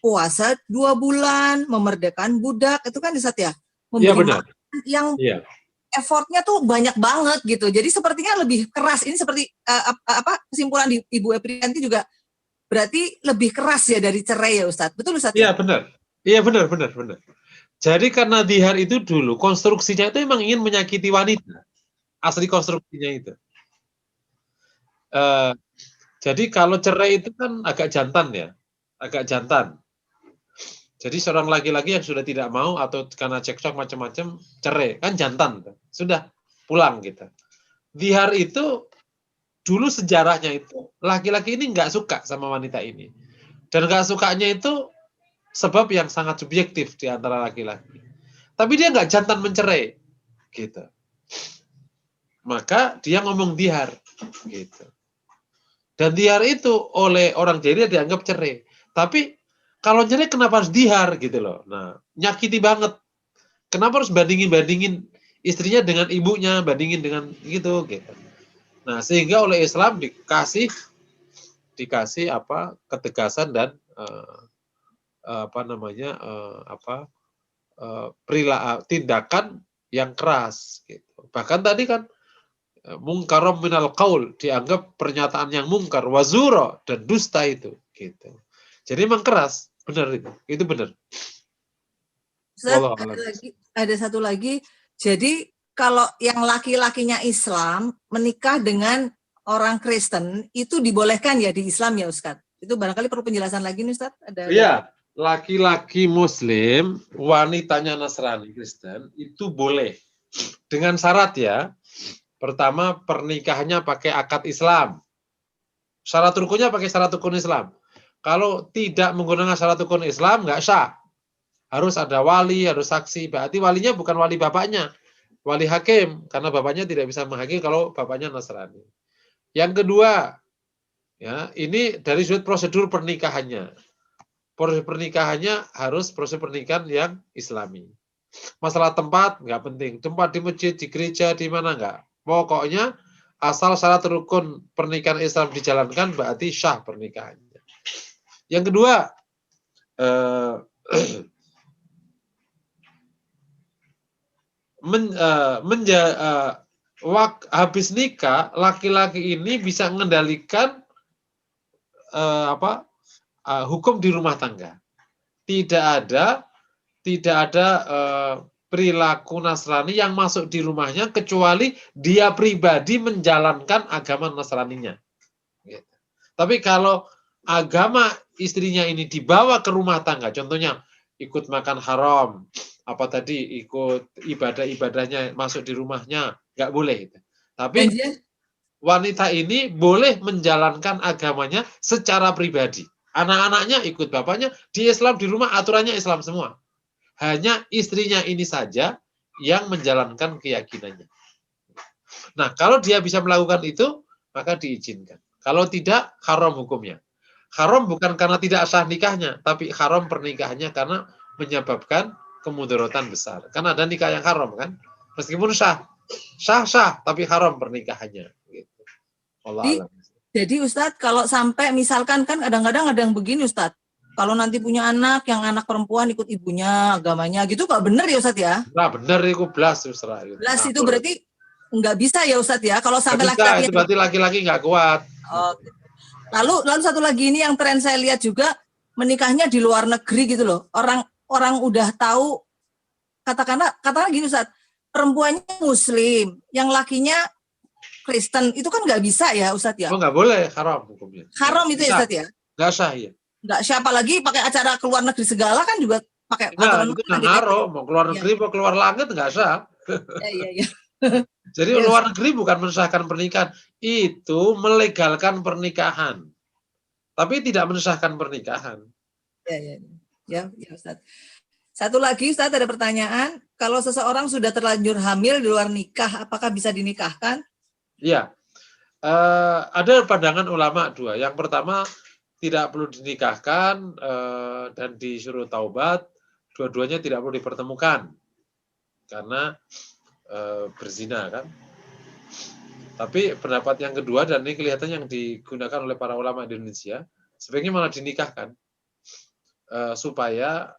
D: puasa 2 bulan, memerdekakan budak, itu kan Ustaz ya.
A: Iya benar.
D: Yang
A: Iya.
D: effortnya tuh banyak banget gitu. Jadi sepertinya lebih keras. Ini seperti kesimpulan di Ibu Eprianti juga berarti lebih keras ya dari cerai ya Ustaz. Betul Ustaz?
A: Iya benar. Iya benar. Jadi karena zihar itu dulu konstruksinya itu memang ingin menyakiti wanita. Asli konstruksinya itu. Jadi kalau cerai itu kan agak jantan ya. Agak jantan. Jadi seorang laki-laki yang sudah tidak mau atau karena cekcok macam-macam cerai, kan jantan. Sudah pulang gitu. Zihar itu dulu sejarahnya itu laki-laki ini nggak suka sama wanita ini. Dan nggak sukanya itu sebab yang sangat subjektif di antara laki-laki. Tapi dia nggak jantan mencerai. Gitu. Maka dia ngomong zihar. Gitu. Dan zihar itu oleh orang jahiliyah dianggap cerai. Tapi kalau cerai kenapa harus zihar gitu loh. Nah, nyakiti banget. Kenapa harus bandingin istrinya dengan ibunya, bandingin dengan gitu. Nah, sehingga oleh Islam dikasih ketegasan dan tindakan yang keras. Gitu. Bahkan tadi kan mungkarom minal qaul dianggap pernyataan yang mungkar, wazuro dan dusta itu. Gitu. Jadi memang keras, benar itu benar.
D: Ustaz, ada satu lagi. Jadi kalau yang laki-lakinya Islam menikah dengan orang Kristen itu dibolehkan ya di Islam ya Ustaz? Itu barangkali perlu penjelasan lagi nih Ustaz.
A: Iya, laki-laki Muslim, wanitanya Nasrani Kristen itu boleh dengan syarat ya. Pertama pernikahannya pakai akad Islam. Syarat rukunnya pakai syarat rukun Islam. Kalau tidak menggunakan syarat rukun Islam, nggak sah. Harus ada wali, harus saksi. Berarti walinya bukan wali bapaknya, wali hakim. Karena bapaknya tidak bisa menghakimi kalau bapaknya Nasrani. Yang kedua, ya ini dari sudut prosedur pernikahannya. Proses pernikahannya harus proses pernikahan yang Islami. Masalah tempat, nggak penting. Tempat di masjid, di gereja, di mana nggak. Pokoknya, asal syarat rukun pernikahan Islam dijalankan, berarti syah pernikahannya. Yang kedua, habis nikah, laki-laki ini bisa mengendalikan hukum di rumah tangga. Tidak ada perilaku Nasrani yang masuk di rumahnya kecuali dia pribadi menjalankan agama Nasraninya. Gitu. Tapi kalau agama istrinya ini dibawa ke rumah tangga, contohnya ikut makan haram, ikut ibadah-ibadahnya masuk di rumahnya, nggak boleh. Tapi wanita ini boleh menjalankan agamanya secara pribadi. Anak-anaknya ikut bapaknya, di Islam di rumah aturannya Islam semua. Hanya istrinya ini saja yang menjalankan keyakinannya. Nah, kalau dia bisa melakukan itu, maka diizinkan. Kalau tidak, haram hukumnya. Haram bukan karena tidak sah nikahnya, tapi haram pernikahannya karena menyebabkan kemudaratan besar. Karena ada nikah yang haram kan, meskipun sah, tapi haram pernikahannya. Gitu. Allah alam.
D: Jadi Ustadz, kalau sampai misalkan kan kadang-kadang ada yang begini Ustadz, kalau nanti punya anak, yang anak perempuan ikut ibunya, agamanya, gitu nggak benar ya Ustadz ya?
A: Nah benar itu belas Ustadz.
D: Belas itu berarti nggak bisa ya Ustadz ya? Kalau sampai laki-laki
A: itu berarti laki-laki nggak kuat.
D: Oh. Lalu satu lagi ini yang tren saya lihat juga, menikahnya di luar negeri gitu loh. Orang udah tahu, katakanlah gini Ustadz, perempuannya Muslim, yang lakinya Kristen, itu kan nggak bisa ya Ustadz ya?
A: Oh nggak boleh, haram hukumnya.
D: Haram itu ya Ustadz ya?
A: Nggak sah ya.
D: Nggak, siapa lagi pakai acara keluar negeri segala kan juga pakai
A: aturan itu ngaruh, mau keluar negeri mau keluar langit nggak sah.
D: Iya.
A: Jadi luar negeri bukan mensahkan pernikahan, itu melegalkan pernikahan, tapi tidak mensahkan pernikahan.
D: Ya Ustadz. Satu lagi Ustadz, ada pertanyaan, kalau seseorang sudah terlanjur hamil di luar nikah, apakah bisa dinikahkan?
A: Iya, Ada pandangan ulama dua. Yang pertama, tidak perlu dinikahkan dan disuruh taubat. Dua-duanya tidak perlu dipertemukan karena berzina kan. Tapi pendapat yang kedua, dan ini kelihatan yang digunakan oleh para ulama di Indonesia, sebaiknya malah dinikahkan supaya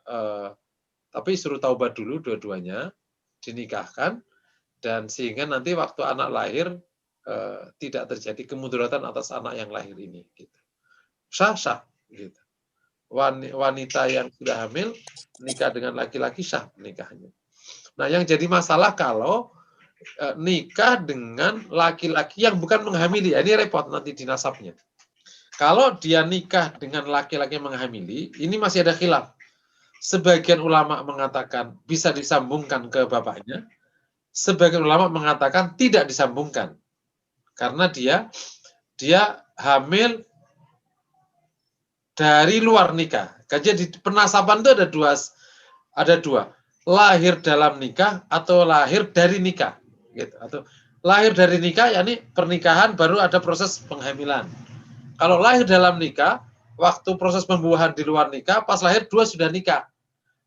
A: tapi suruh taubat dulu dua-duanya, dinikahkan, dan sehingga nanti waktu anak lahir tidak terjadi kemudaratan atas anak yang lahir ini. Gitu. Sah, gitu. Wanita yang sudah hamil nikah dengan laki-laki sah nikahnya. Nah, yang jadi masalah kalau nikah dengan laki-laki yang bukan menghamili, ini repot nanti di nasabnya. Kalau dia nikah dengan laki-laki yang menghamili, ini masih ada khilaf. Sebagian ulama mengatakan bisa disambungkan ke bapaknya, sebagian ulama mengatakan tidak disambungkan. Karena dia hamil dari luar nikah. Jadi penasaban itu ada dua, lahir dalam nikah atau lahir dari nikah. Gitu. Atau lahir dari nikah, yakni pernikahan baru ada proses penghamilan. Kalau lahir dalam nikah, waktu proses pembuahan di luar nikah, pas lahir dua sudah nikah.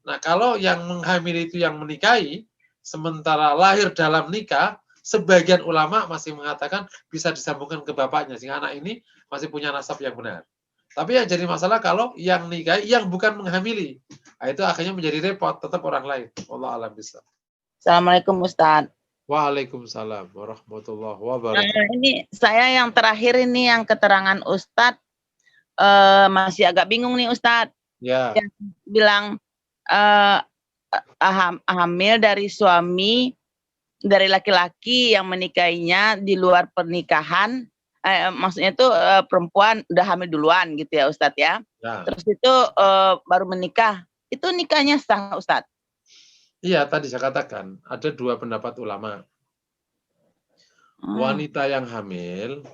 A: Nah, kalau yang menghamili itu yang menikahi, sementara lahir dalam nikah, sebagian ulama masih mengatakan bisa disambungkan ke bapaknya, sehingga anak ini masih punya nasab yang benar. Tapi yang jadi masalah kalau yang nikahi, yang bukan menghamili. Nah, itu akhirnya menjadi repot, tetap orang lain. Allah alam bisa.
E: Assalamualaikum Ustadz.
A: Waalaikumsalam warahmatullahi wabarakatuh.
E: Ini saya yang terakhir ini yang keterangan Ustadz masih agak bingung nih Ustadz.
A: Ya.
E: Yang bilang hamil dari suami dari laki-laki yang menikahinya di luar pernikahan, maksudnya itu perempuan udah hamil duluan gitu ya Ustadz ya. Terus itu baru menikah, itu nikahnya sah Ustadz?
A: Iya, tadi saya katakan ada dua pendapat ulama. Wanita yang hamil,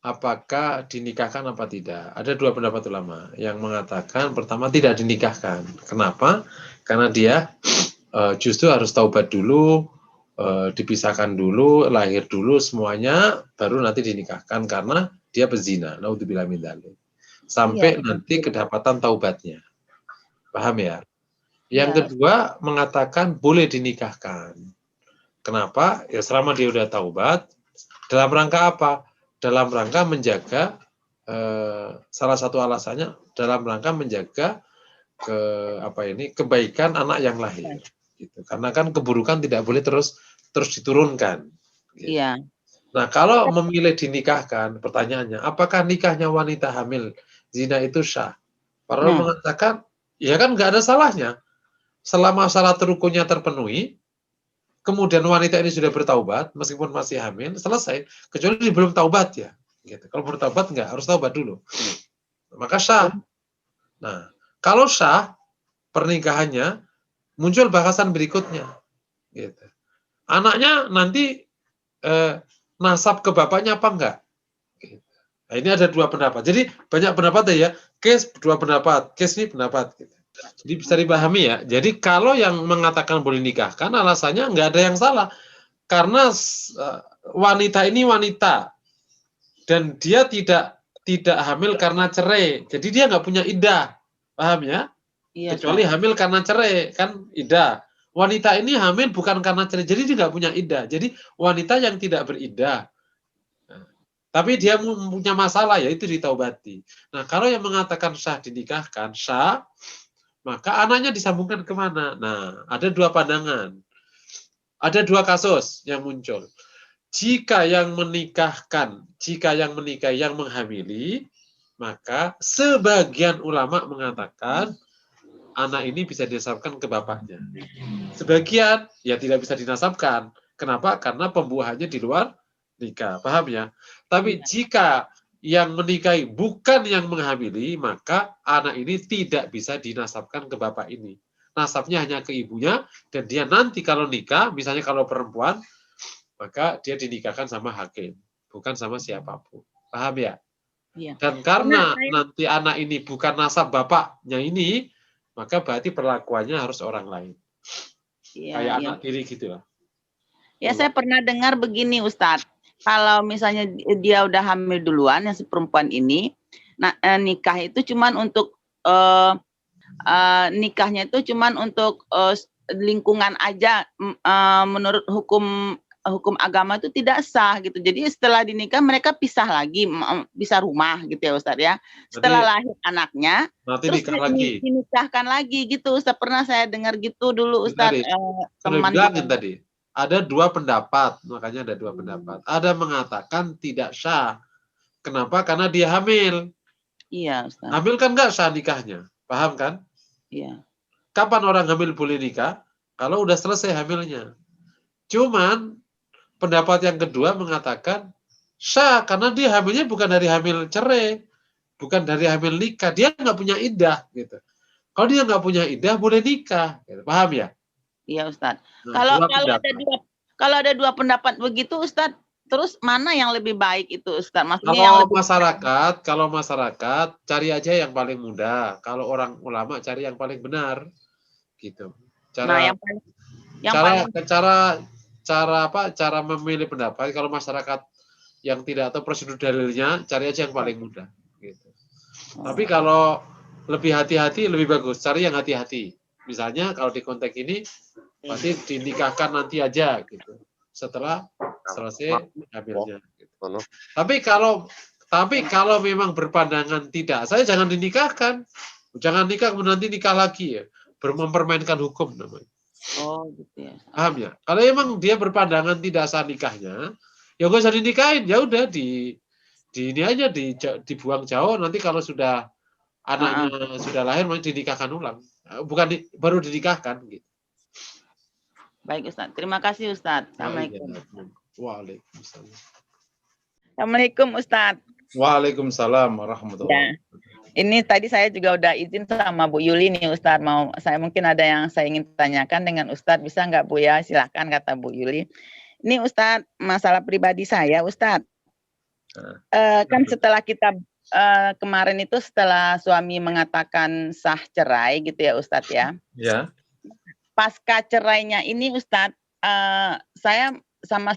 A: apakah dinikahkan apa tidak? Ada dua pendapat ulama yang mengatakan pertama tidak dinikahkan. Kenapa? Karena dia justru harus taubat dulu, dipisahkan dulu, lahir dulu semuanya, baru nanti dinikahkan karena dia berzina. Naudzubillah min dzalik. Sampai nanti kedapatan taubatnya. Paham ya? Yang kedua mengatakan boleh dinikahkan. Kenapa? Ya selama dia udah taubat. Dalam rangka apa? Dalam rangka menjaga, salah satu alasannya dalam rangka menjaga kebaikan anak yang lahir. Gitu. Karena kan keburukan tidak boleh terus diturunkan. Gitu.
E: Iya.
A: Nah kalau memilih dinikahkan, pertanyaannya, apakah nikahnya wanita hamil zina itu sah? Para ulama mengatakan, ya kan nggak ada salahnya. Selama syarat rukunnya terpenuhi, kemudian wanita ini sudah bertaubat, meskipun masih hamil, selesai. Kecuali dia belum taubat ya. Gitu. Kalau bertaubat enggak, harus taubat dulu. Maka sah. Nah, kalau sah, pernikahannya, muncul bahasan berikutnya. Gitu. Anaknya nanti nasab ke bapaknya apa enggak? Gitu. Nah, ini ada dua pendapat. Jadi banyak pendapat ya. Case dua pendapat, case ini pendapat. Gitu. Jadi bisa dipahami ya. Jadi kalau yang mengatakan boleh nikahkan, alasannya nggak ada yang salah. Karena wanita ini wanita dan dia tidak hamil karena cerai. Jadi dia nggak punya iddah, paham ya? Iya, kecuali hamil karena cerai, kan iddah. Wanita ini hamil bukan karena cerai, jadi dia nggak punya iddah. Jadi wanita yang tidak beriddah. Tapi dia punya masalah, yaitu ditaubati. Nah, kalau yang mengatakan sah dinikahkan, sah, maka anaknya disambungkan kemana? Nah, ada dua pandangan. Ada dua kasus yang muncul. Jika yang menikahkan, yang menghamili, maka sebagian ulama mengatakan anak ini bisa dinasabkan ke bapaknya. Sebagian, ya tidak bisa dinasabkan. Kenapa? Karena pembuahannya di luar nikah. Paham ya? Tapi jika yang menikahi bukan yang menghamili, maka anak ini tidak bisa dinasabkan ke bapak ini. Nasabnya hanya ke ibunya, dan dia nanti kalau nikah, misalnya kalau perempuan, maka dia dinikahkan sama hakim, bukan sama siapapun. Paham ya? Iya. Dan karena nanti anak ini bukan nasab bapaknya ini, maka berarti perlakuannya harus orang lain. Kayak anak tiri gitu lah.
E: Ya, saya pernah dengar begini Ustadz. kalau misalnya dia udah hamil duluan, yang si perempuan ini, nah, nikah itu cuman untuk nikahnya itu cuman untuk lingkungan aja, menurut hukum agama itu tidak sah gitu. Jadi setelah dinikah mereka pisah lagi, pisah rumah gitu ya Ustadz ya. Setelah lahir anaknya, terus dinikahkan lagi gitu. Ustadz, pernah saya dengar gitu dulu Ustadz.
A: Teman bilangin tadi, ada dua pendapat, makanya ada dua pendapat. Ada mengatakan tidak sah. Kenapa? Karena dia hamil.
E: Iya Ustadz.
A: Hamil kan nggak sah nikahnya, paham kan?
E: Iya.
A: Kapan orang hamil boleh nikah? Kalau udah selesai hamilnya. Cuman pendapat yang kedua mengatakan sah karena dia hamilnya bukan dari hamil cerai, bukan dari hamil nikah. Dia nggak punya iddah gitu. Kalau dia nggak punya iddah boleh nikah, gitu. Paham ya?
E: Iya Ustadz. Nah, kalau ada dua pendapat begitu Ustadz, terus mana yang lebih baik itu Ustadz? Maksudnya
A: kalau masyarakat cari aja yang paling mudah. Kalau orang ulama cari yang paling benar, gitu. Cara memilih pendapat. Kalau masyarakat yang tidak tahu prosedur dalilnya, cari aja yang paling mudah, gitu. Tapi kalau lebih hati-hati lebih bagus, cari yang hati-hati. Misalnya kalau di konteks ini pasti dinikahkan nanti aja, gitu. Setelah selesai hamilnya. Gitu. Tapi kalau memang berpandangan tidak, saya jangan dinikahkan, jangan nikah kemudian nanti nikah lagi ya, mempermainkan hukum namanya.
E: Oh gitu ya.
A: Paham ya? Kalau emang dia berpandangan tidak sah nikahnya, ya nggak usah dinikahin, ya udah ini aja dibuang jauh. Nanti kalau sudah anaknya sudah lahir, dinikahkan ulang, baru dinikahkan gitu.
E: Baik Ustadz, terima kasih Ustadz. Assalamualaikum.
A: Waalaikumsalam.
E: Assalamualaikum Ustadz.
A: Waalaikumsalam warahmatullahi wabarakatuh.
E: Ini tadi saya juga udah izin sama Bu Yuli nih Ustadz, saya mungkin ada yang saya ingin tanyakan dengan Ustadz, bisa nggak Bu ya? Silahkan kata Bu Yuli. Ini Ustadz, masalah pribadi saya Ustadz. Kan setelah kita kemarin itu setelah suami mengatakan sah cerai gitu ya Ustadz ya.
A: Ya.
E: Pasca cerainya ini Ustadz, saya sama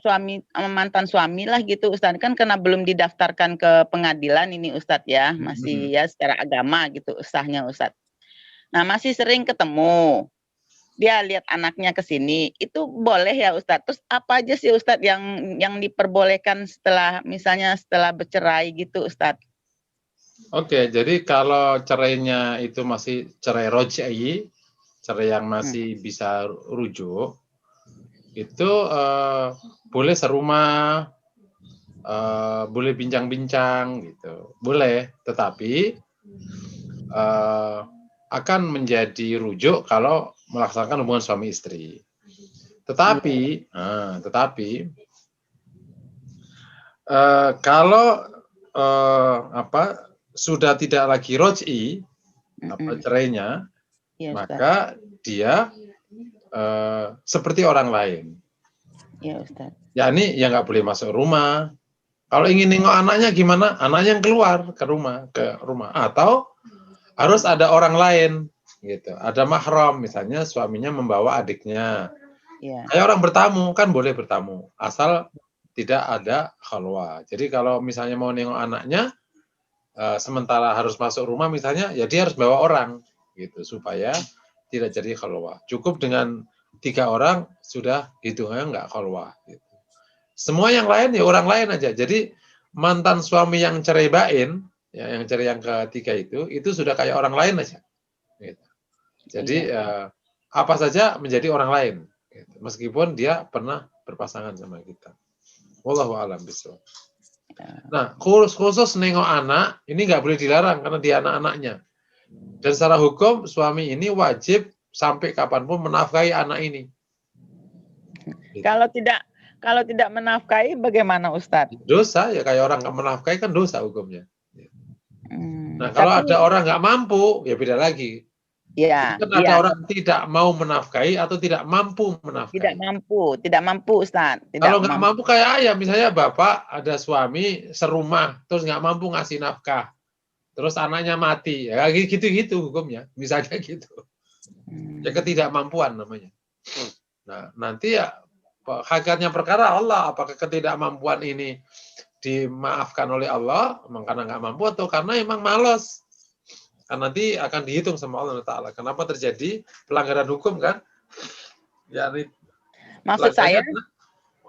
E: mantan suami lah gitu Ustadz, kan karena belum didaftarkan ke pengadilan ini Ustadz ya, masih ya secara agama gitu sahnya Ustadz. Nah masih sering ketemu, dia lihat anaknya ke sini, itu boleh ya Ustadz. Terus apa aja sih Ustadz yang diperbolehkan misalnya setelah bercerai gitu Ustadz?
F: Oke, jadi kalau cerainya itu masih cerai roj'i, cerai yang masih bisa rujuk, itu boleh serumah, boleh bincang-bincang gitu, boleh. Tetapi akan menjadi rujuk kalau melaksanakan hubungan suami istri. Tetapi kalau sudah tidak lagi roj'i, cerainya, maka dia seperti orang lain.
E: Ya Ustaz.
F: Ya ini ya nggak boleh masuk rumah. Kalau ingin nengok anaknya gimana? Anaknya yang keluar ke rumah. Atau harus ada orang lain, gitu. Ada mahram, misalnya suaminya membawa adiknya.
E: Ya.
F: Kayak orang bertamu kan boleh bertamu, asal tidak ada khalwah. Jadi kalau misalnya mau nengok anaknya, sementara harus masuk rumah misalnya, ya dia harus bawa orang, gitu, supaya tidak jadi khalwah. Cukup dengan 3 orang sudah hitungannya nggak khalwah. Gitu. Semua yang lain ya orang lain aja. Jadi mantan suami yang cerai bain, ya, yang cerai yang ketiga itu sudah kayak orang lain aja. Gitu. Jadi apa saja menjadi orang lain, gitu. Meskipun dia pernah berpasangan sama kita. Wallahu a'lam bishawab. Nah, khusus nengok anak ini nggak boleh dilarang karena dia anak-anaknya. Dan secara hukum suami ini wajib sampai kapanpun menafkahi anak ini.
E: Gitu. Kalau tidak menafkahi bagaimana Ustadz?
F: Dosa ya, kayak orang nggak menafkahi kan dosa hukumnya. Nah kalau ada orang nggak mampu ya beda lagi.
E: Ya.
F: Kan ada orang tidak mau menafkahi atau tidak mampu menafkahi.
E: Tidak mampu Ustadz.
F: Kalau nggak mampu kayak ayah, misalnya bapak ada suami serumah terus nggak mampu ngasih nafkah. Terus anaknya mati, ya gitu-gitu hukumnya, misalnya gitu. Ya ketidakmampuan namanya. Nah, nanti ya hakikatnya perkara Allah, apakah ketidakmampuan ini dimaafkan oleh Allah karena nggak mampu atau karena emang malas. Karena nanti akan dihitung sama Allah Ta'ala. Kenapa terjadi pelanggaran hukum kan? Ya,
E: Maksud saya
F: tidak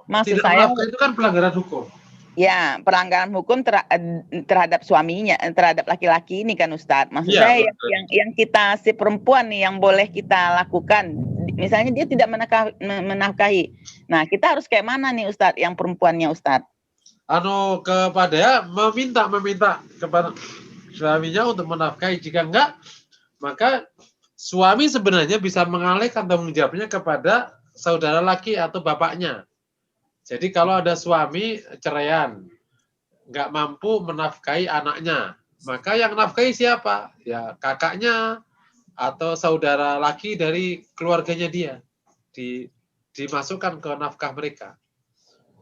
F: menafkahi itu kan pelanggaran hukum.
E: Ya, pelanggaran hukum terhadap suaminya, terhadap laki-laki ini kan Ustadz. Maksud saya yang kita si perempuan nih yang boleh kita lakukan. Misalnya dia tidak menafkahi. Nah, kita harus kayak mana nih Ustadz yang perempuannya Ustadz?
F: Kepada meminta kepada suaminya untuk menafkahi. Jika enggak, maka suami sebenarnya bisa mengalihkan tanggung jawabnya kepada saudara laki atau bapaknya. Jadi kalau ada suami ceraian, nggak mampu menafkahi anaknya, maka yang nafkahi siapa? Ya kakaknya atau saudara laki dari keluarganya dia. Dimasukkan ke nafkah mereka.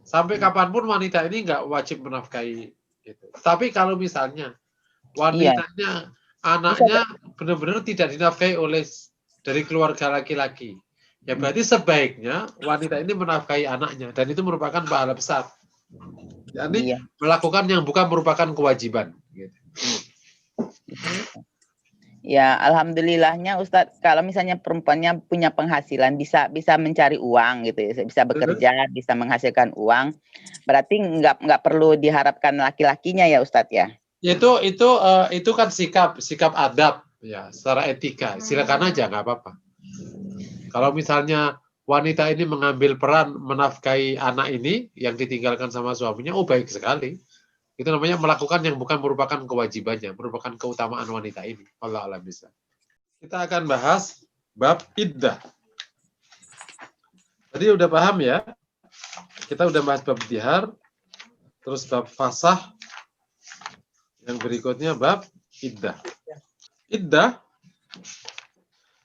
F: Sampai kapanpun wanita ini nggak wajib menafkahi. Gitu. Tapi kalau misalnya wanitanya, anaknya benar-benar tidak dinafkahi oleh dari keluarga laki-laki, ya berarti sebaiknya wanita ini menafkahi anaknya, dan itu merupakan pahala besar. Jadi melakukan yang bukan merupakan kewajiban. Gitu.
E: Ya, alhamdulillahnya Ustadz, kalau misalnya perempuannya punya penghasilan, bisa mencari uang gitu ya, bisa bekerja, bisa menghasilkan uang, berarti nggak perlu diharapkan laki-lakinya ya Ustadz ya.
F: Itu kan sikap adab ya, secara etika. Silakan aja, nggak apa-apa. Kalau misalnya wanita ini mengambil peran menafkahi anak ini yang ditinggalkan sama suaminya, baik sekali. Itu namanya melakukan yang bukan merupakan kewajibannya, merupakan keutamaan wanita ini. Allah alam bisa. Kita akan bahas bab iddah. Tadi udah paham ya? Kita udah bahas bab dihar, terus bab fasah. Yang berikutnya bab iddah. Iddah,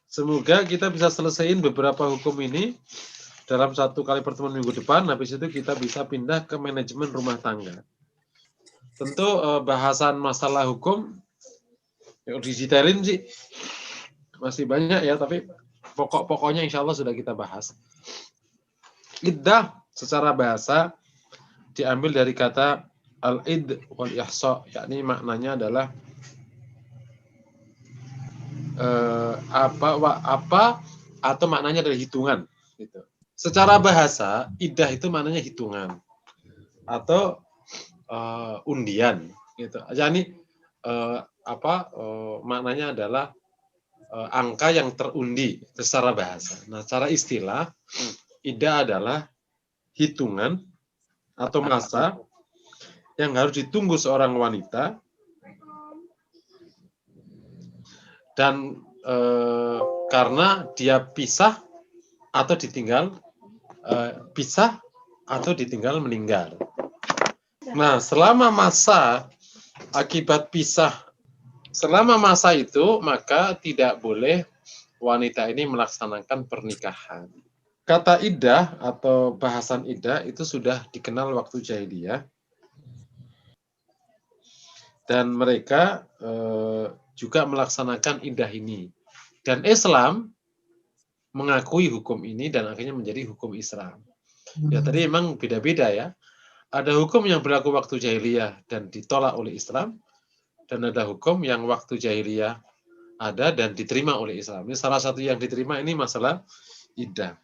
F: semoga kita bisa selesaiin beberapa hukum ini dalam satu kali pertemuan minggu depan. Habis itu kita bisa pindah ke manajemen rumah tangga. Tentu bahasan masalah hukum yang didetailin sih masih banyak ya, tapi pokok-pokoknya insya Allah sudah kita bahas. Iddah secara bahasa diambil dari kata al-id wal ihsa, yakni maknanya adalah apa atau maknanya adalah hitungan gitu. Secara bahasa iddah itu maknanya hitungan atau undian gitu. Jadi maknanya adalah angka yang terundi secara bahasa. Nah, secara istilah iddah adalah hitungan atau masa yang harus ditunggu seorang wanita dan karena dia pisah atau ditinggal meninggal. Nah, selama masa akibat pisah, selama masa itu maka tidak boleh wanita ini melaksanakan pernikahan. Kata iddah atau bahasan iddah itu sudah dikenal waktu jahiliyah. Dan mereka juga melaksanakan iddah ini. Dan Islam mengakui hukum ini dan akhirnya menjadi hukum Islam. Ya tadi memang beda-beda ya. Ada hukum yang berlaku waktu jahiliyah dan ditolak oleh Islam, dan ada hukum yang waktu jahiliyah ada dan diterima oleh Islam. Ini salah satu yang diterima ini masalah iddah.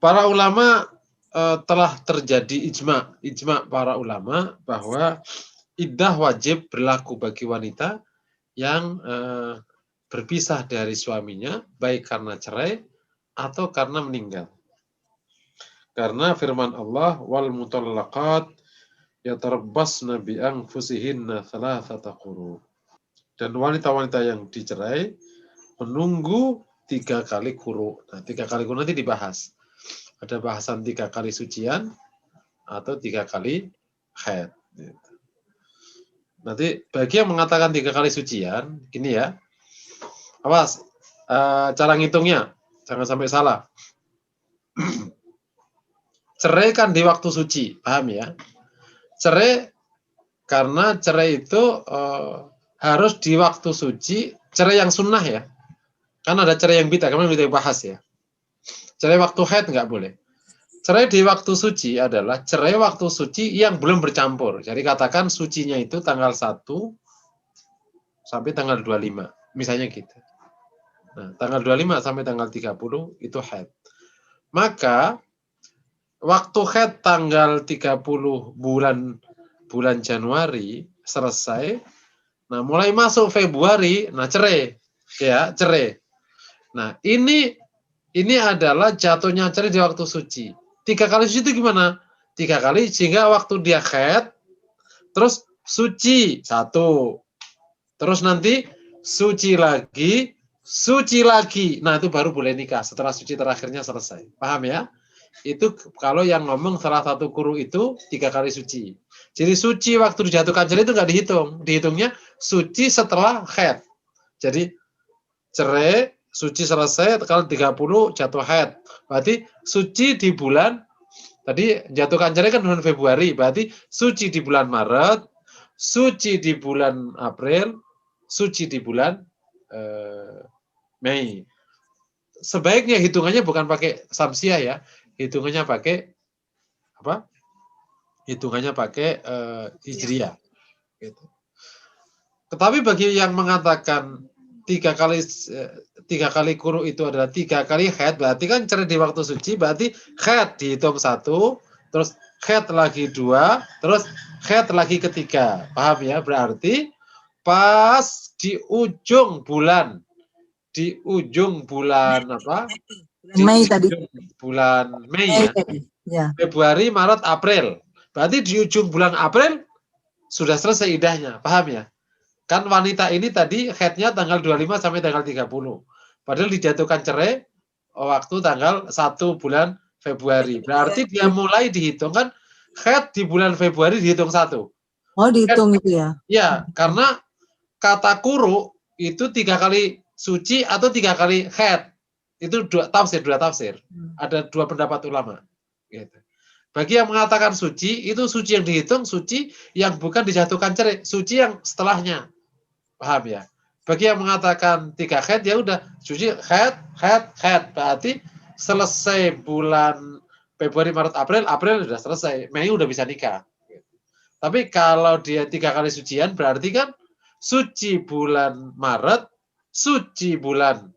F: Para ulama telah terjadi ijma para ulama bahwa iddah wajib berlaku bagi wanita yang berpisah dari suaminya, baik karena cerai atau karena meninggal. Karena firman Allah, wal mutallaqat yatarabbasna bi anfusihinna thalathata quru. Dan wanita-wanita yang dicerai menunggu 3 kali quru. Nah, 3 kali quru nanti dibahas. Ada bahasan 3 kali sucian atau 3 kali haid. Nanti bagi yang mengatakan 3 kali sucian, gini ya. Awas, cara ngitungnya jangan sampai salah. Cerai kan di waktu suci, paham ya? Cerai karena cerai itu harus di waktu suci, cerai yang sunnah ya. Kan ada cerai yang bid'ah, kemarin kita bahas ya.
A: Cerai waktu haid nggak boleh. Cerai di waktu suci adalah cerai waktu suci yang belum bercampur. Jadi katakan sucinya itu tanggal 1 sampai tanggal 25. Misalnya gitu. Nah, tanggal 25 sampai tanggal 30 itu haid. Maka waktu haid tanggal 30 bulan Januari selesai. Nah, mulai masuk Februari, nah cerai. Ya, cerai. Nah, ini adalah jatuhnya cerai di waktu suci. 3 kali suci itu gimana? 3 kali sehingga waktu dia haid, terus suci 1. Terus nanti suci lagi. Nah, itu baru boleh nikah setelah suci terakhirnya selesai. Paham ya? Itu kalau yang ngomong salah satu kuru itu 3 kali suci. Jadi suci waktu dijatuhkan cerai itu nggak dihitung. Dihitungnya suci setelah haid. Jadi cerai, suci selesai, kalau 30 jatuh haid. Berarti suci di bulan, tadi jatuhkan cerai kan bulan Februari, berarti suci di bulan Maret, suci di bulan April, suci di bulan Mei. Sebaiknya hitungannya bukan pakai samsiah ya, hitungannya pakai apa? Hitungannya pakai hijriah. Gitu. Tetapi bagi yang mengatakan 3 kali kuru itu adalah 3 kali haid, berarti kan cerai di waktu suci, berarti haid dihitung 1, terus haid lagi 2, terus haid lagi ketiga. Paham ya? Berarti pas di ujung bulan apa?
D: Mei tadi.
A: Bulan Mei ya. Februari, Maret, April. Berarti di ujung bulan April sudah selesai idahnya. Paham ya? Kan wanita ini tadi haidnya tanggal 25 sampai tanggal 30. Padahal dijatuhkan cerai waktu tanggal 1 bulan Februari. Berarti dia mulai dihitung kan haid di bulan Februari dihitung 1.
D: Oh, dihitung itu ya?
A: Ya, karena kata kuru itu 3 kali suci atau 3 kali haid. Itu dua tafsir. Ada 2 pendapat ulama. Gitu. Bagi yang mengatakan suci, itu suci yang dihitung, suci yang bukan dijatuhkan cerai, suci yang setelahnya. Paham ya? Bagi yang mengatakan 3 haid, ya udah suci haid. Berarti selesai bulan Februari, Maret, April sudah selesai. Mei udah bisa nikah. Tapi kalau dia 3 kali sucian, berarti kan suci bulan Maret, suci bulan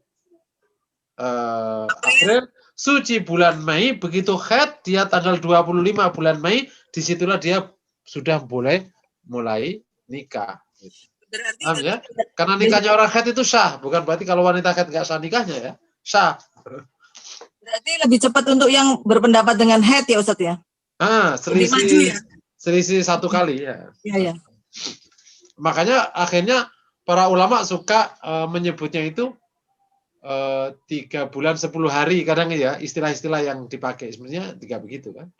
A: April, suci bulan Mei, begitu haid dia tanggal 25 bulan Mei, disitulah dia sudah mulai nikah.
D: Berarti
A: ya? Karena nikahnya orang haid itu sah, bukan berarti kalau wanita haid nggak sah nikahnya ya, sah.
D: Berarti lebih cepat untuk yang berpendapat dengan haid ya Ustadz ya?
A: Selisih 1 kali ya.
D: Iya.
A: Makanya akhirnya para ulama suka menyebutnya itu 3 bulan 10 hari kadang ya, istilah-istilah yang dipakai sebenarnya 3 begitu kan.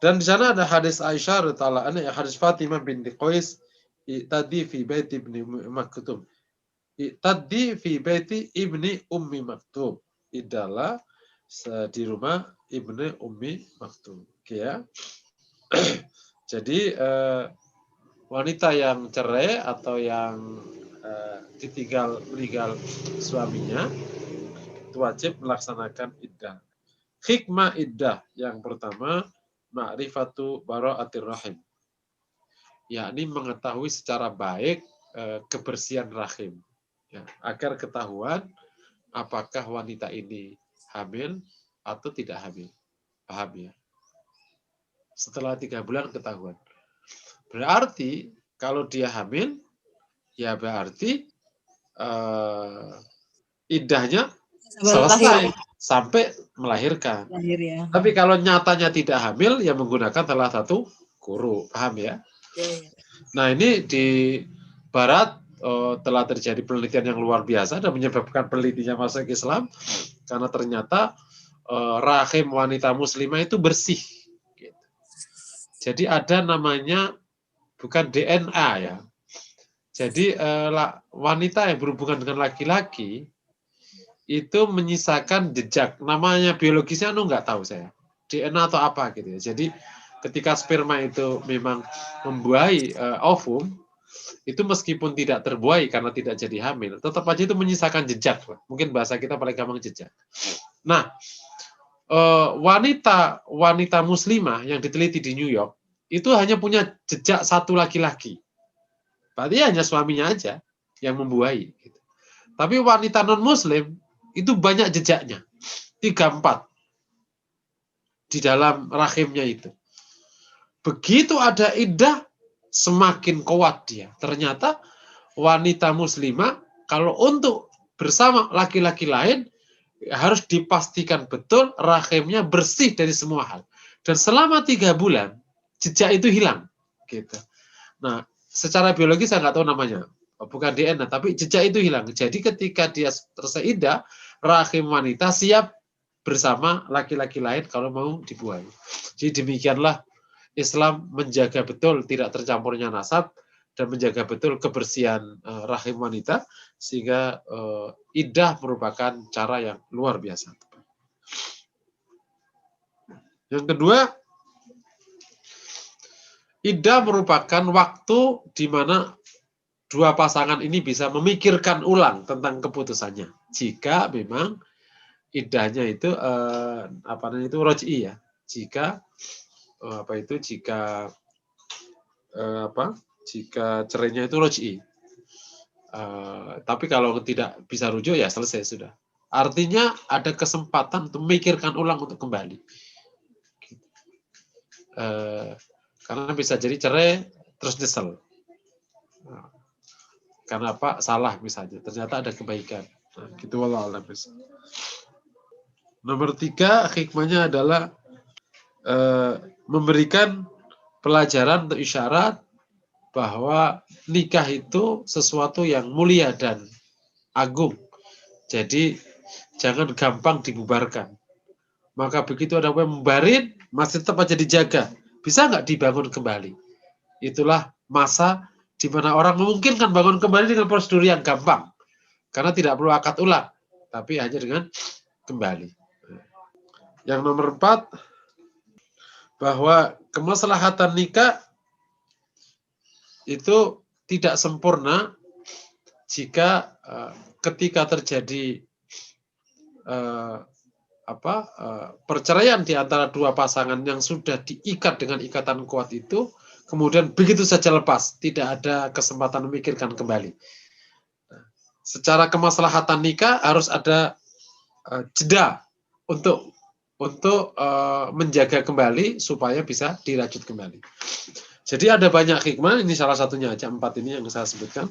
A: Dan di sana ada hadis Aisyah radhiyallahu anha, hadis Fatimah binti Qais, tadi fi baiti ibni Maktum. Tadi fi baiti ibni Ummi Maktum. Idalah di rumah ibni Ummi Maktum. Oke ya. Jadi wanita yang cerai atau yang meninggal suaminya itu wajib melaksanakan iddah. Hikmah iddah yang pertama, ma'rifatu bara'atir rahim, yakni mengetahui secara baik kebersihan rahim, ya, agar ketahuan apakah wanita ini hamil atau tidak hamil. Paham ya? Setelah 3 bulan ketahuan. Berarti kalau dia hamil, ya berarti iddahnya selesai sampai melahirkan.
D: Ya.
A: Tapi kalau nyatanya tidak hamil, ya menggunakan salah satu kuru. Paham ya? Nah, ini di Barat telah terjadi penelitian yang luar biasa dan menyebabkan penelitinya masuk Islam karena ternyata rahim wanita muslimah itu bersih. Jadi ada namanya bukan DNA ya. Jadi wanita yang berhubungan dengan laki-laki itu menyisakan jejak. Namanya biologisnya nggak tahu saya. DNA atau apa gitu ya. Jadi ketika sperma itu memang membuahi ovum, itu meskipun tidak terbuai karena tidak jadi hamil, tetap aja itu menyisakan jejak. Mungkin bahasa kita paling gampang jejak. Nah, wanita muslimah yang diteliti di New York itu hanya punya jejak satu laki-laki. Berarti hanya suaminya aja yang membuahi. Tapi wanita non-muslim itu banyak jejaknya. 3-4 di dalam rahimnya itu. Begitu ada iddah, semakin kuat dia. Ternyata wanita muslimah kalau untuk bersama laki-laki lain harus dipastikan betul rahimnya bersih dari semua hal. Dan selama 3 bulan jejak itu hilang. Gitu. Nah, secara biologi saya nggak tahu namanya, bukan DNA, tapi jejak itu hilang. Jadi ketika dia selesai iddah, rahim wanita siap bersama laki-laki lain kalau mau dibuahi. Jadi demikianlah Islam menjaga betul tidak tercampurnya nasab dan menjaga betul kebersihan rahim wanita, sehingga iddah merupakan cara yang luar biasa. Yang kedua, iddah merupakan waktu di mana dua pasangan ini bisa memikirkan ulang tentang keputusannya. Jika memang iddahnya itu roj'i ya. Jika jika cerainya itu roj'i. Tapi kalau tidak bisa rujuk ya selesai sudah. Artinya ada kesempatan untuk memikirkan ulang untuk kembali. Karena bisa jadi cerai terus nyesel. Karena apa? Salah misalnya. Ternyata ada kebaikan. Nah, gitu wallahu a'lam. Nomor 3, hikmahnya adalah memberikan pelajaran atau isyarat bahwa nikah itu sesuatu yang mulia dan agung. Jadi jangan gampang dibubarkan. Maka begitu ada yang membarin, masih tetap aja dijaga. Bisa nggak dibangun kembali? Itulah masa di mana orang memungkinkan bangun kembali dengan prosedur yang gampang. Karena tidak perlu akad ulang, tapi hanya dengan kembali. Yang nomor 4, bahwa kemaslahatan nikah itu tidak sempurna jika ketika terjadi perceraian di antara dua pasangan yang sudah diikat dengan ikatan kuat itu, kemudian begitu saja lepas, tidak ada kesempatan memikirkan kembali. Secara kemaslahatan nikah harus ada jeda untuk menjaga kembali supaya bisa dirajut kembali. Jadi ada banyak hikmah, ini salah satunya aja 4 ini yang saya sebutkan.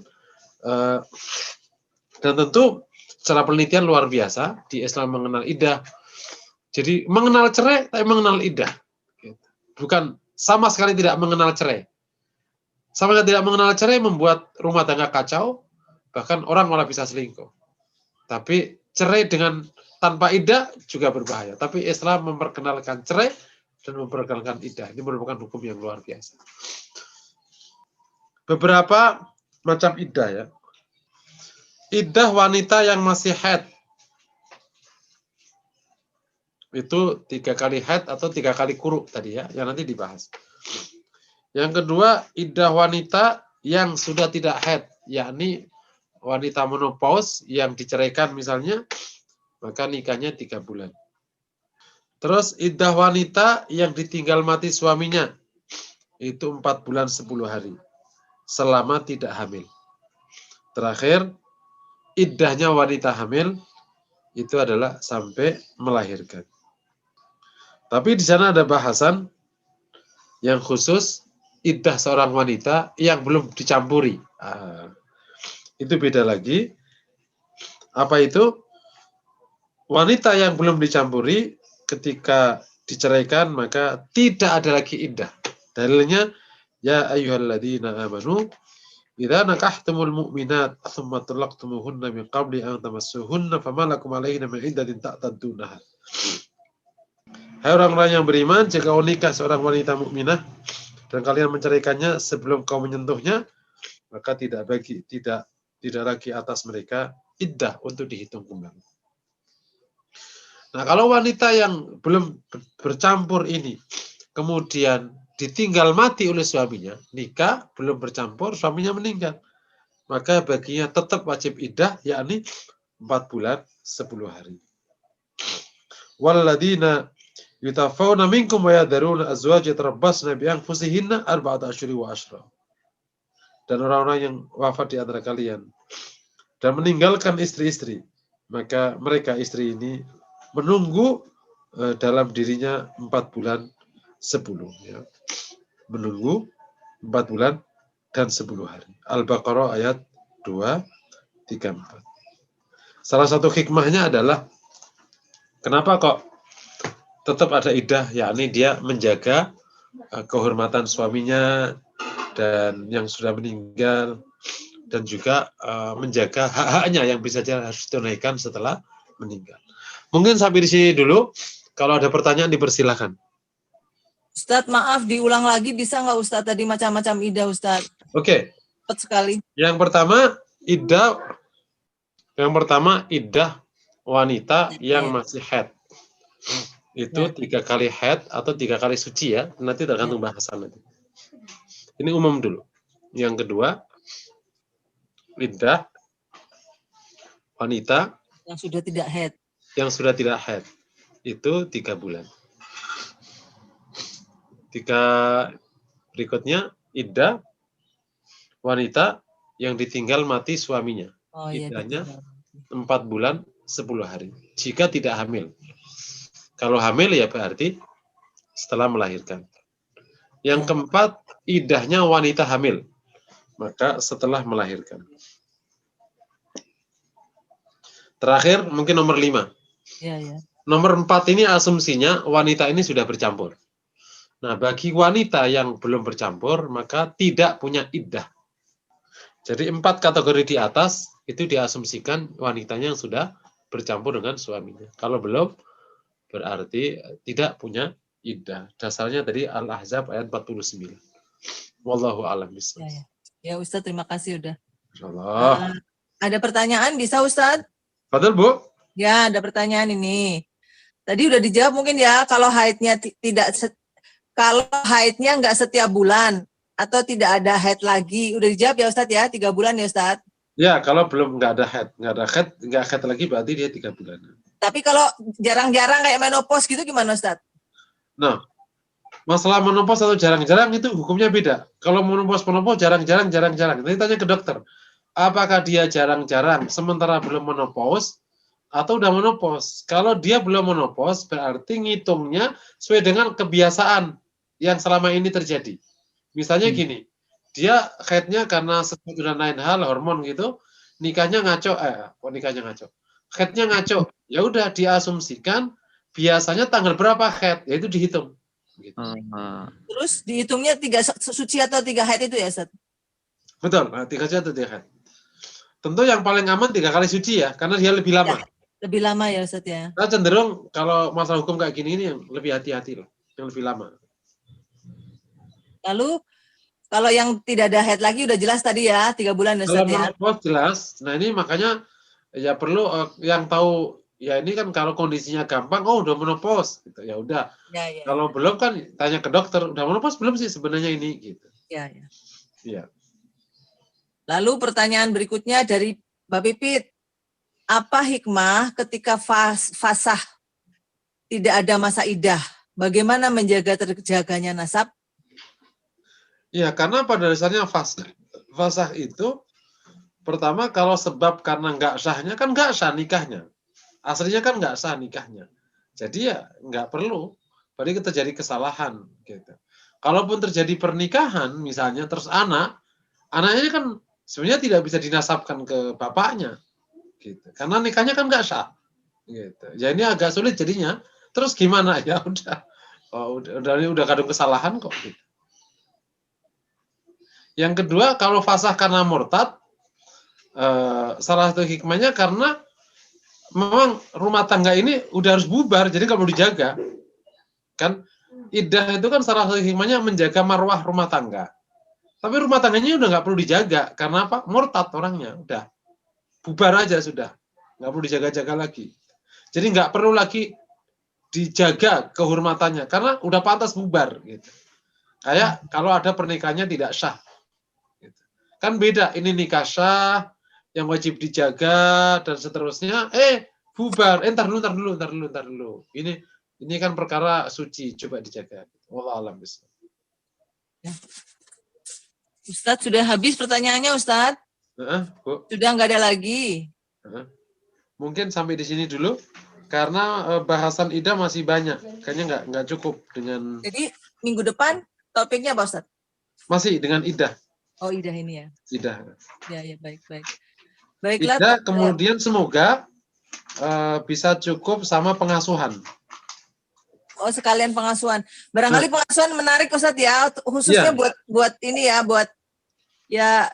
A: Dan tentu secara penelitian luar biasa di Islam mengenal iddah. Jadi mengenal cerai tapi mengenal iddah. Bukan sama sekali tidak mengenal cerai. Sama sekali tidak mengenal cerai membuat rumah tangga kacau, bahkan orang malah bisa selingkuh. Tapi cerai tanpa iddah juga berbahaya. Tapi Islam memperkenalkan cerai dan memperkenalkan iddah. Ini merupakan hukum yang luar biasa. Beberapa macam iddah ya. Iddah wanita yang masih haid. Itu 3 kali haid atau 3 kali kuruk tadi ya, yang nanti dibahas. Yang kedua, iddah wanita yang sudah tidak haid, yakni wanita menopause yang diceraikan misalnya, maka nikahnya 3 bulan. Terus iddah wanita yang ditinggal mati suaminya, itu 4 bulan 10 hari, selama tidak hamil. Terakhir, iddahnya wanita hamil, itu adalah sampai melahirkan. Tapi di sana ada bahasan yang khusus, iddah seorang wanita yang belum dicampuri. Itu beda lagi. Apa itu? Wanita yang belum dicampuri ketika diceraikan maka tidak ada lagi iddah. Dalilnya, ya ayyuhalladzina amanu idza nakahtumul mu'minat tsumma talaqtumuhunna min qabli an tamassuhunna famalakum alaihinna min iddatin ta'taddunaha. Hai orang-orang yang beriman, jika kau nikah seorang wanita mukminah dan kalian menceraikannya sebelum kau menyentuhnya, maka tidak lagi atas mereka iddah untuk dihitung kembali. Nah, kalau wanita yang belum bercampur ini kemudian ditinggal mati oleh suaminya, nikah belum bercampur, suaminya meninggal, maka baginya tetap wajib iddah, yakni 4 bulan 10 hari. Walladzina yutawaffawna minkum wa yadharuna azwajan yatarabbasna bi anfusihinna arba'ata asyhuri wa asyra. Dan orang-orang yang wafat di antara kalian dan meninggalkan istri-istri, maka mereka istri ini menunggu dalam dirinya 4 bulan 10, ya. Menunggu 4 bulan dan 10 hari. Al-Baqarah ayat 234. Salah satu hikmahnya adalah kenapa kok tetap ada iddah, yakni dia menjaga kehormatan suaminya dan yang sudah meninggal, dan juga menjaga hak-haknya yang bisa saja harus ditunaikan setelah meninggal. Mungkin sampai di sini dulu. Kalau ada pertanyaan dipersilahkan.
D: Ustadz, maaf diulang lagi bisa nggak Ustadz, tadi macam-macam iddah Ustadz?
A: Oke.
D: Cepat sekali.
A: Yang pertama iddah wanita yang masih haid. Itu 3 kali haid atau 3 kali suci, ya. Nanti tergantung bahasan nanti. Ini umum dulu. Yang kedua, iddah wanita
D: yang sudah tidak haid.
A: Yang sudah tidak haid itu 3 bulan. 3 berikutnya iddah wanita yang ditinggal mati suaminya. Iddahnya 4 bulan 10 hari. Jika tidak hamil. Kalau hamil ya berarti setelah melahirkan. Yang keempat, iddahnya wanita hamil. Maka setelah melahirkan. Terakhir, mungkin nomor 5. Nomor 4 ini asumsinya wanita ini sudah bercampur. Nah, bagi wanita yang belum bercampur, maka tidak punya iddah. Jadi 4 kategori di atas, itu diasumsikan wanitanya yang sudah bercampur dengan suaminya. Kalau belum, berarti tidak punya iddah. Dasarnya tadi Al-Ahzab ayat 49. Wallahu a'lam bishawab.
D: Ya Ustadz, terima kasih udah.
A: Insyaallah.
D: Ada pertanyaan bisa Ustadz?
A: Betul, Bu?
D: Ya, ada pertanyaan ini. Tadi udah dijawab mungkin ya, kalau haidnya nggak setiap bulan atau tidak ada haid lagi, udah dijawab ya Ustadz ya, 3 bulan ya Ustadz?
A: Ya, kalau belum nggak ada haid lagi berarti dia 3 bulan.
D: Tapi kalau jarang-jarang kayak menopause gitu gimana Ustadz?
A: Nah, masalah menopause atau jarang-jarang itu hukumnya beda. Kalau menopause jarang-jarang. Nanti tanya ke dokter. Apakah dia jarang-jarang sementara belum menopause atau udah menopause? Kalau dia belum menopause berarti ngitungnya sesuai dengan kebiasaan yang selama ini terjadi. Misalnya gini, dia haidnya karena sesuatu dan lain hal, hormon gitu, nikahnya ngaco, haidnya ngaco. Ya udah diasumsikan biasanya tanggal berapa haid, ya itu dihitung. Gitu.
D: Terus dihitungnya 3 suci atau 3 haid itu ya Ustaz?
A: Betul, 3 suci atau 3 haid. Tentu yang paling aman 3 kali suci ya, karena dia lebih lama.
D: Ya, lebih lama ya Ustaz ya.
A: Nah, cenderung kalau masalah hukum kayak gini ini yang lebih hati-hati lah, yang lebih lama.
D: Lalu kalau yang tidak ada haid lagi udah jelas tadi ya, 3 bulan Ustaz ya.
A: Kalau jelas. Nah ini makanya ya perlu yang tahu. Ya ini kan kalau kondisinya gampang, oh udah menopause, gitu. Ya udah.
D: Ya.
A: Kalau belum kan tanya ke dokter, udah menopause belum sih sebenarnya ini, gitu.
D: Ya.
A: Iya.
D: Lalu pertanyaan berikutnya dari Mbak Pipit, apa hikmah ketika fasah tidak ada masa iddah? Bagaimana menjaga terjaganya nasab?
A: Ya karena pada dasarnya fasah itu pertama kalau sebab karena nggak sahnya kan nggak sah nikahnya. Aslinya kan nggak sah nikahnya. Jadi ya nggak perlu. Berarti terjadi kesalahan. Gitu. Kalaupun terjadi pernikahan misalnya, terus anaknya kan sebenarnya tidak bisa dinasabkan ke bapaknya. Gitu. Karena nikahnya kan nggak sah. Gitu. Ya ini agak sulit jadinya. Terus gimana? Ya udah. Oh, udah kadung kesalahan kok. Gitu. Yang kedua, kalau fasah karena murtad, salah satu hikmahnya karena memang rumah tangga ini udah harus bubar, jadi kalau dijaga, kan iddah itu kan salah satu hikmahnya menjaga marwah rumah tangga. Tapi rumah tangganya udah nggak perlu dijaga, karena apa? Murtad orangnya, udah bubar aja sudah, nggak perlu dijaga-jaga lagi. Jadi nggak perlu lagi dijaga kehormatannya, karena udah pantas bubar. Gitu. Kayak kalau ada pernikahannya tidak sah, gitu. Kan beda, ini nikah sah, yang wajib dijaga dan seterusnya,
F: bubar. Ntar dulu. Ini kan perkara suci, coba dijaga. Wallahu a'lam bishawab.
D: Ya. Ustadz, sudah habis pertanyaannya, Ustadz?
F: Bu.
D: Sudah nggak ada lagi?
F: Mungkin sampai di sini dulu, karena bahasan Ida masih banyak. Kayaknya nggak cukup dengan...
D: Jadi minggu depan topiknya apa, Ustadz?
F: Masih dengan Ida.
D: Oh, Ida ini ya?
F: Ida.
D: Ya, baik. Baiklah.
F: Ida, kemudian semoga bisa cukup sama pengasuhan.
D: Oh, sekalian pengasuhan. Barangkali pengasuhan menarik, Ustadz ya, khususnya buat ini ya, buat ya,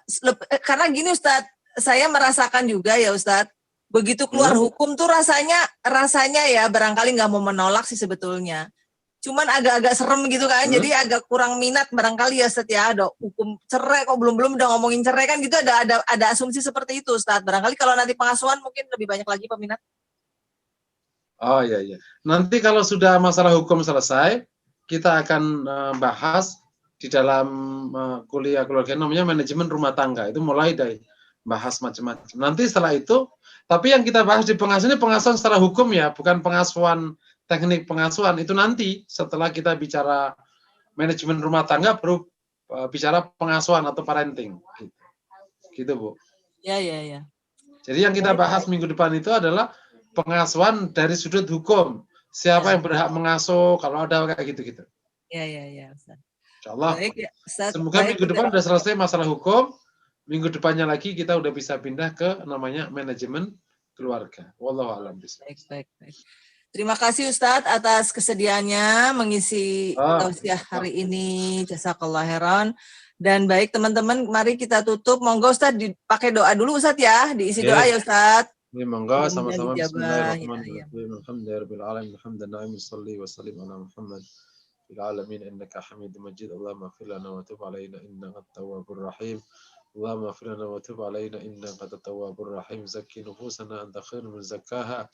D: karena gini Ustadz, saya merasakan juga ya Ustadz, begitu keluar hukum tuh rasanya ya barangkali nggak mau menolak sih sebetulnya. Cuman agak-agak serem gitu kan, jadi agak kurang minat barangkali ya Ustadz ya, ada hukum cerai kok belum udah ngomongin cerai kan gitu, ada asumsi seperti itu Ustadz. Barangkali kalau nanti pengasuhan mungkin lebih banyak lagi peminat.
F: Oh iya. Nanti kalau sudah masalah hukum selesai, kita akan bahas di dalam kuliah keluarga namanya manajemen rumah tangga. Itu mulai dari bahas macam-macam. Nanti setelah itu, tapi yang kita bahas di pengasuhan ini pengasuhan secara hukum ya, bukan pengasuhan teknik pengasuhan. Itu nanti setelah kita bicara manajemen rumah tangga baru bicara pengasuhan atau parenting. Gitu Bu.
D: Ya.
F: Jadi yang kita bahas minggu depan itu adalah pengasuhan dari sudut hukum. Siapa yang berhak mengasuh, kalau ada kayak gitu-gitu.
D: Ya, Ustaz.
F: Insyaallah.
D: Baik, ya, Ustaz.
F: Semoga minggu depan sudah selesai masalah hukum. Minggu depannya lagi kita udah bisa pindah ke namanya manajemen keluarga. Wallahu a'lam bishawab.
D: Baik. Terima kasih Ustadz atas kesediaannya mengisi tausiah hari ini. Jazakallah khairan. Dan baik teman-teman, mari kita tutup. Monggo Ustadz dipakai doa dulu Ustadz ya, diisi doa ya Ustadz.
F: Ini monggo sama-sama.
D: Bismillahirrahmanirrahim.
F: Alhamdulillahirabbil alamin. Hamdan sholli wa sallim ala Muhammad fil alamin innaka Hamidum Majid. Allahumma ighfir lana wa tub alaina innaka at-tawwabur rahim. Allahumma ighfir lana wa tub alaina innaka at-tawwabur rahim. Zakki nufusana anta khairun man zakkaha.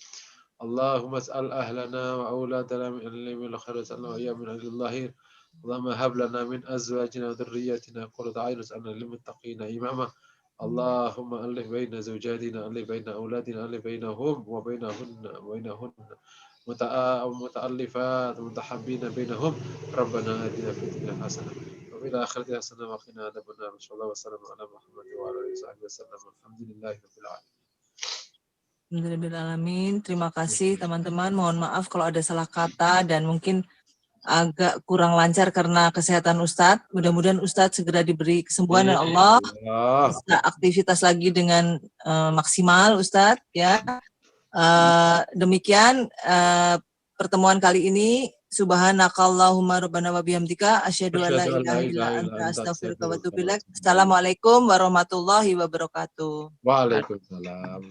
F: Allahumma as'al ahlana wa auladana min al-ilmi wal khair wa ya min al-lahir. Allahumma hab lana min azwajina wa dhurriyyatina qurrata a'yun waj'alna lil muttaqina imama. Allahumma alif baina zawjatina, alif baina auladina, alif bainahum wa bainahun muta'allifat mutahabbina bainahum. Rabbana atina fid dunya hasanah wa fil akhirati hasanah wa qina adzabannar. Sallallahu wasallam ala Muhammad wa ala alihi wasallam. Alhamdulillahirabbil
D: alamin. Terima kasih teman-teman. Mohon maaf kalau ada salah kata dan mungkin agak kurang lancar karena kesehatan Ustadz. Mudah-mudahan Ustadz segera diberi kesembuhan oleh Allah. Bisa aktivitas lagi dengan maksimal Ustadz ya. Demikian pertemuan kali ini. Subhanakallahumma rabbana wa bihamdika asyhadu an la ilaha illa anta astaghfiruka wa atubu ilaik. Assalamualaikum warahmatullahi wabarakatuh.
F: Waalaikumsalam.